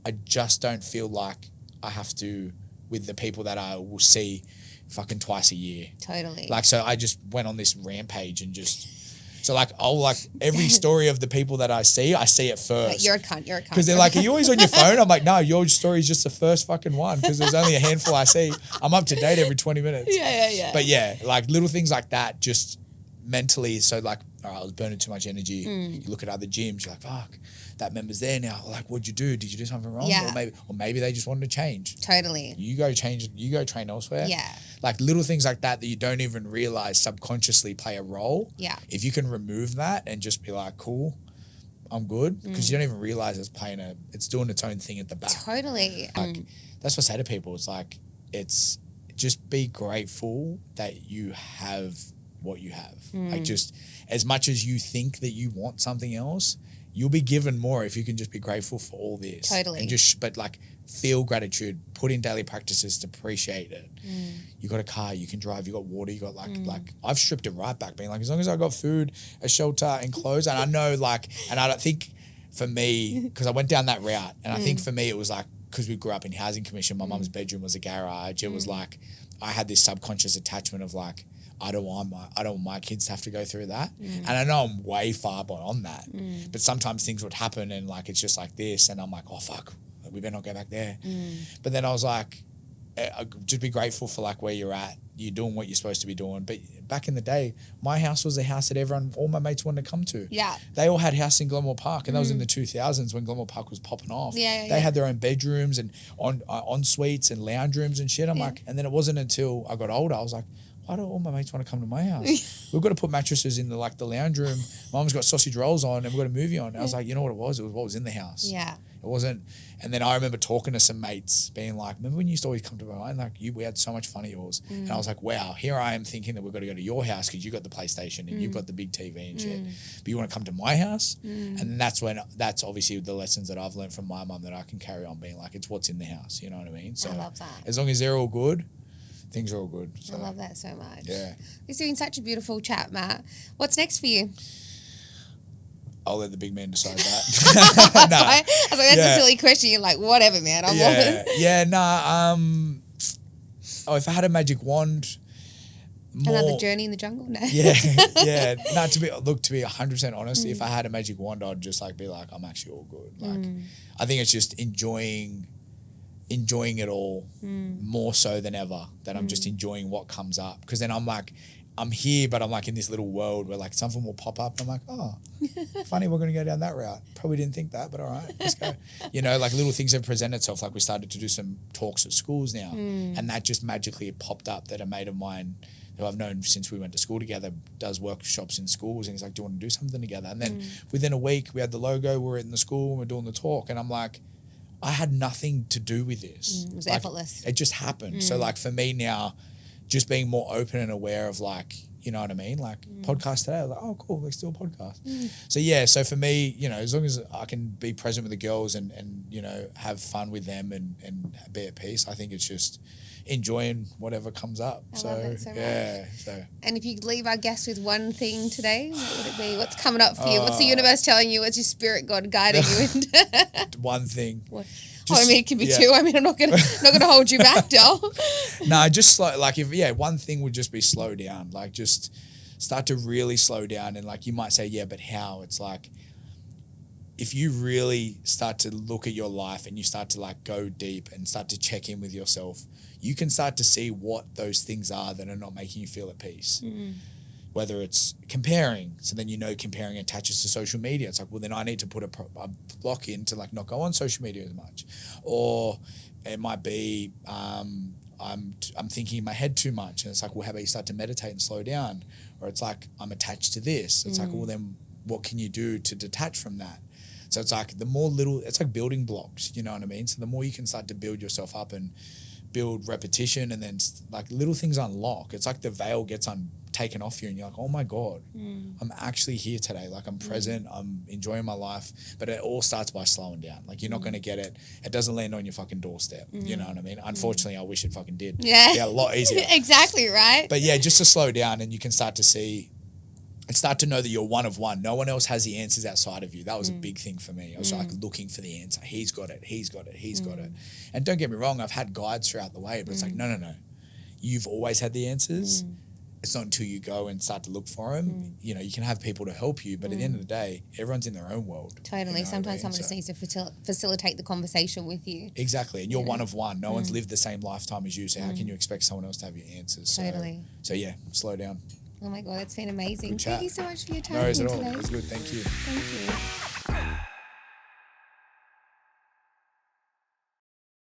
I just don't feel like I have to with the people that I will see fucking twice a year. Totally. Like, so I just went on this rampage and just... So like, I'll like every story of the people that I see it first. Like, you're a cunt. Because they're like, are you always on your phone? I'm like, no, your story is just the first fucking one because there's only a handful I see. I'm up to date every 20 minutes. Yeah. But yeah, like little things like that just mentally. So like, all right, I was burning too much energy. You look at other gyms, you're like, fuck, that member's there now. Like, what'd you do? Did you do something wrong? Yeah. Or maybe they just wanted to change. Totally. You go train elsewhere. Yeah. Like little things like that you don't even realize subconsciously play a role. Yeah. If you can remove that and just be like, cool, I'm good, because you don't even realize it's doing its own thing at the back. Totally. Like, that's what I say to people. It's like, it's just be grateful that you have what you have. Like, just as much as you think that you want something else, you'll be given more if you can just be grateful for all this. Totally. And but like, feel gratitude, put in daily practices to appreciate it. You got a car, you can drive, you got water, you got like I've stripped it right back, being like, as long as I got food, a shelter and clothes. And I know and I don't think for me, because I went down that route, and I think for me it was like, because we grew up in housing commission, my mum's bedroom was a garage. It was like, I had this subconscious attachment of like, I don't want my kids to have to go through that. And I know I'm way far beyond that. But sometimes things would happen and like, it's just like this. And I'm like, oh, fuck, we better not go back there. But then I was like, just be grateful for like where you're at. You're doing what you're supposed to be doing. But back in the day, my house was a house that all my mates wanted to come to. Yeah. They all had houses in Glenmore Park, and that was in the 2000s when Glenmore Park was popping off. They had their own bedrooms and en suites and lounge rooms and shit. I'm like, and then it wasn't until I got older, I was like, why do all my mates want to come to my house? We've got to put mattresses in the lounge room. Mum's got sausage rolls on, and we've got a movie on. And I was like, you know what it was? It was what was in the house. Yeah. It wasn't. And then I remember talking to some mates being like, remember when you used to always come to my mind? Like, we had so much fun at yours. And I was like, wow, here I am thinking that we've got to go to your house because you got the PlayStation and you've got the big TV and shit. But you want to come to my house? And that's obviously the lessons that I've learned from my mum that I can carry on being like, it's what's in the house. You know what I mean? So I love that. as long as they're all good, things are all good. So, I love that so much. Yeah. We're doing such a beautiful chat, Matt. What's next for you? I'll let the big man decide that. I was like, that's a silly question. You're like, whatever, man. I'm if I had a magic wand, another journey in the jungle? No. Yeah. No, to be 100% honest, if I had a magic wand, I'd just like be like, I'm actually all good. Like, I think it's just enjoying it all more so than ever. That I'm just enjoying what comes up, because then I'm like, I'm here, but I'm like in this little world where like something will pop up. And I'm like, oh, funny, we're going to go down that route. Probably didn't think that, but all right, let's go. You know, like little things have presented itself. Like we started to do some talks at schools now, and that just magically popped up that a mate of mine who I've known since we went to school together does workshops in schools, and he's like, do you want to do something together? And then within a week we had the logo, we're in the school and we're doing the talk, and I'm like, I had nothing to do with this. It was like, effortless. It just happened. So like for me now, just being more open and aware of like, you know what I mean? Like podcast today, I was like, oh cool, let's do a podcast. So yeah, so for me, you know, as long as I can be present with the girls and you know, have fun with them and be at peace, I think it's just enjoying whatever comes up. I love it so yeah. much. So and if you could leave our guests with one thing today, what would it be? What's coming up for you? What's the universe telling you? What's your spirit God guiding you into? one thing. What? I mean, it can be two. I mean, I'm not gonna hold you back, doll. No, just like one thing would just be slow down. Like just start to really slow down, and like you might say, yeah, but how? It's like if you really start to look at your life and you start to like go deep and start to check in with yourself, you can start to see what those things are that are not making you feel at peace. Whether it's comparing, so then you know comparing attaches to social media. It's like, well, then I need to put a block in to like not go on social media as much. Or it might be I'm thinking in my head too much, and it's like, well, how about you start to meditate and slow down? Or it's like, I'm attached to this. It's like, well, then what can you do to detach from that? So it's like it's like building blocks, you know what I mean? So the more you can start to build yourself up and build repetition, and then like little things unlock. It's like the veil gets taken off you, and you're like, oh my God, I'm actually here today. Like I'm present, I'm enjoying my life. But it all starts by slowing down. Like you're not going to get it. It doesn't land on your fucking doorstep. You know what I mean? Unfortunately, I wish it fucking did. Yeah, a lot easier. Exactly, right? But yeah, just to slow down, and you can start to see and start to know that you're one of one. No one else has the answers outside of you. That was a big thing for me. I was like looking for the answer. He's got it. He's got it. He's got it. And don't get me wrong, I've had guides throughout the way, but it's like, no. You've always had the answers. It's not until you go and start to look for them. You know, you can have people to help you, but at the end of the day, everyone's in their own world. Totally. You know Sometimes someone just needs to facilitate the conversation with you. Exactly. And you're one of one. No one's lived the same lifetime as you, so how can you expect someone else to have your answers? Totally. So yeah, slow down. Oh my God, that's been amazing. Good chat. Thank you so much for your time No worries here at all. today. It was good. Thank you. Thank you.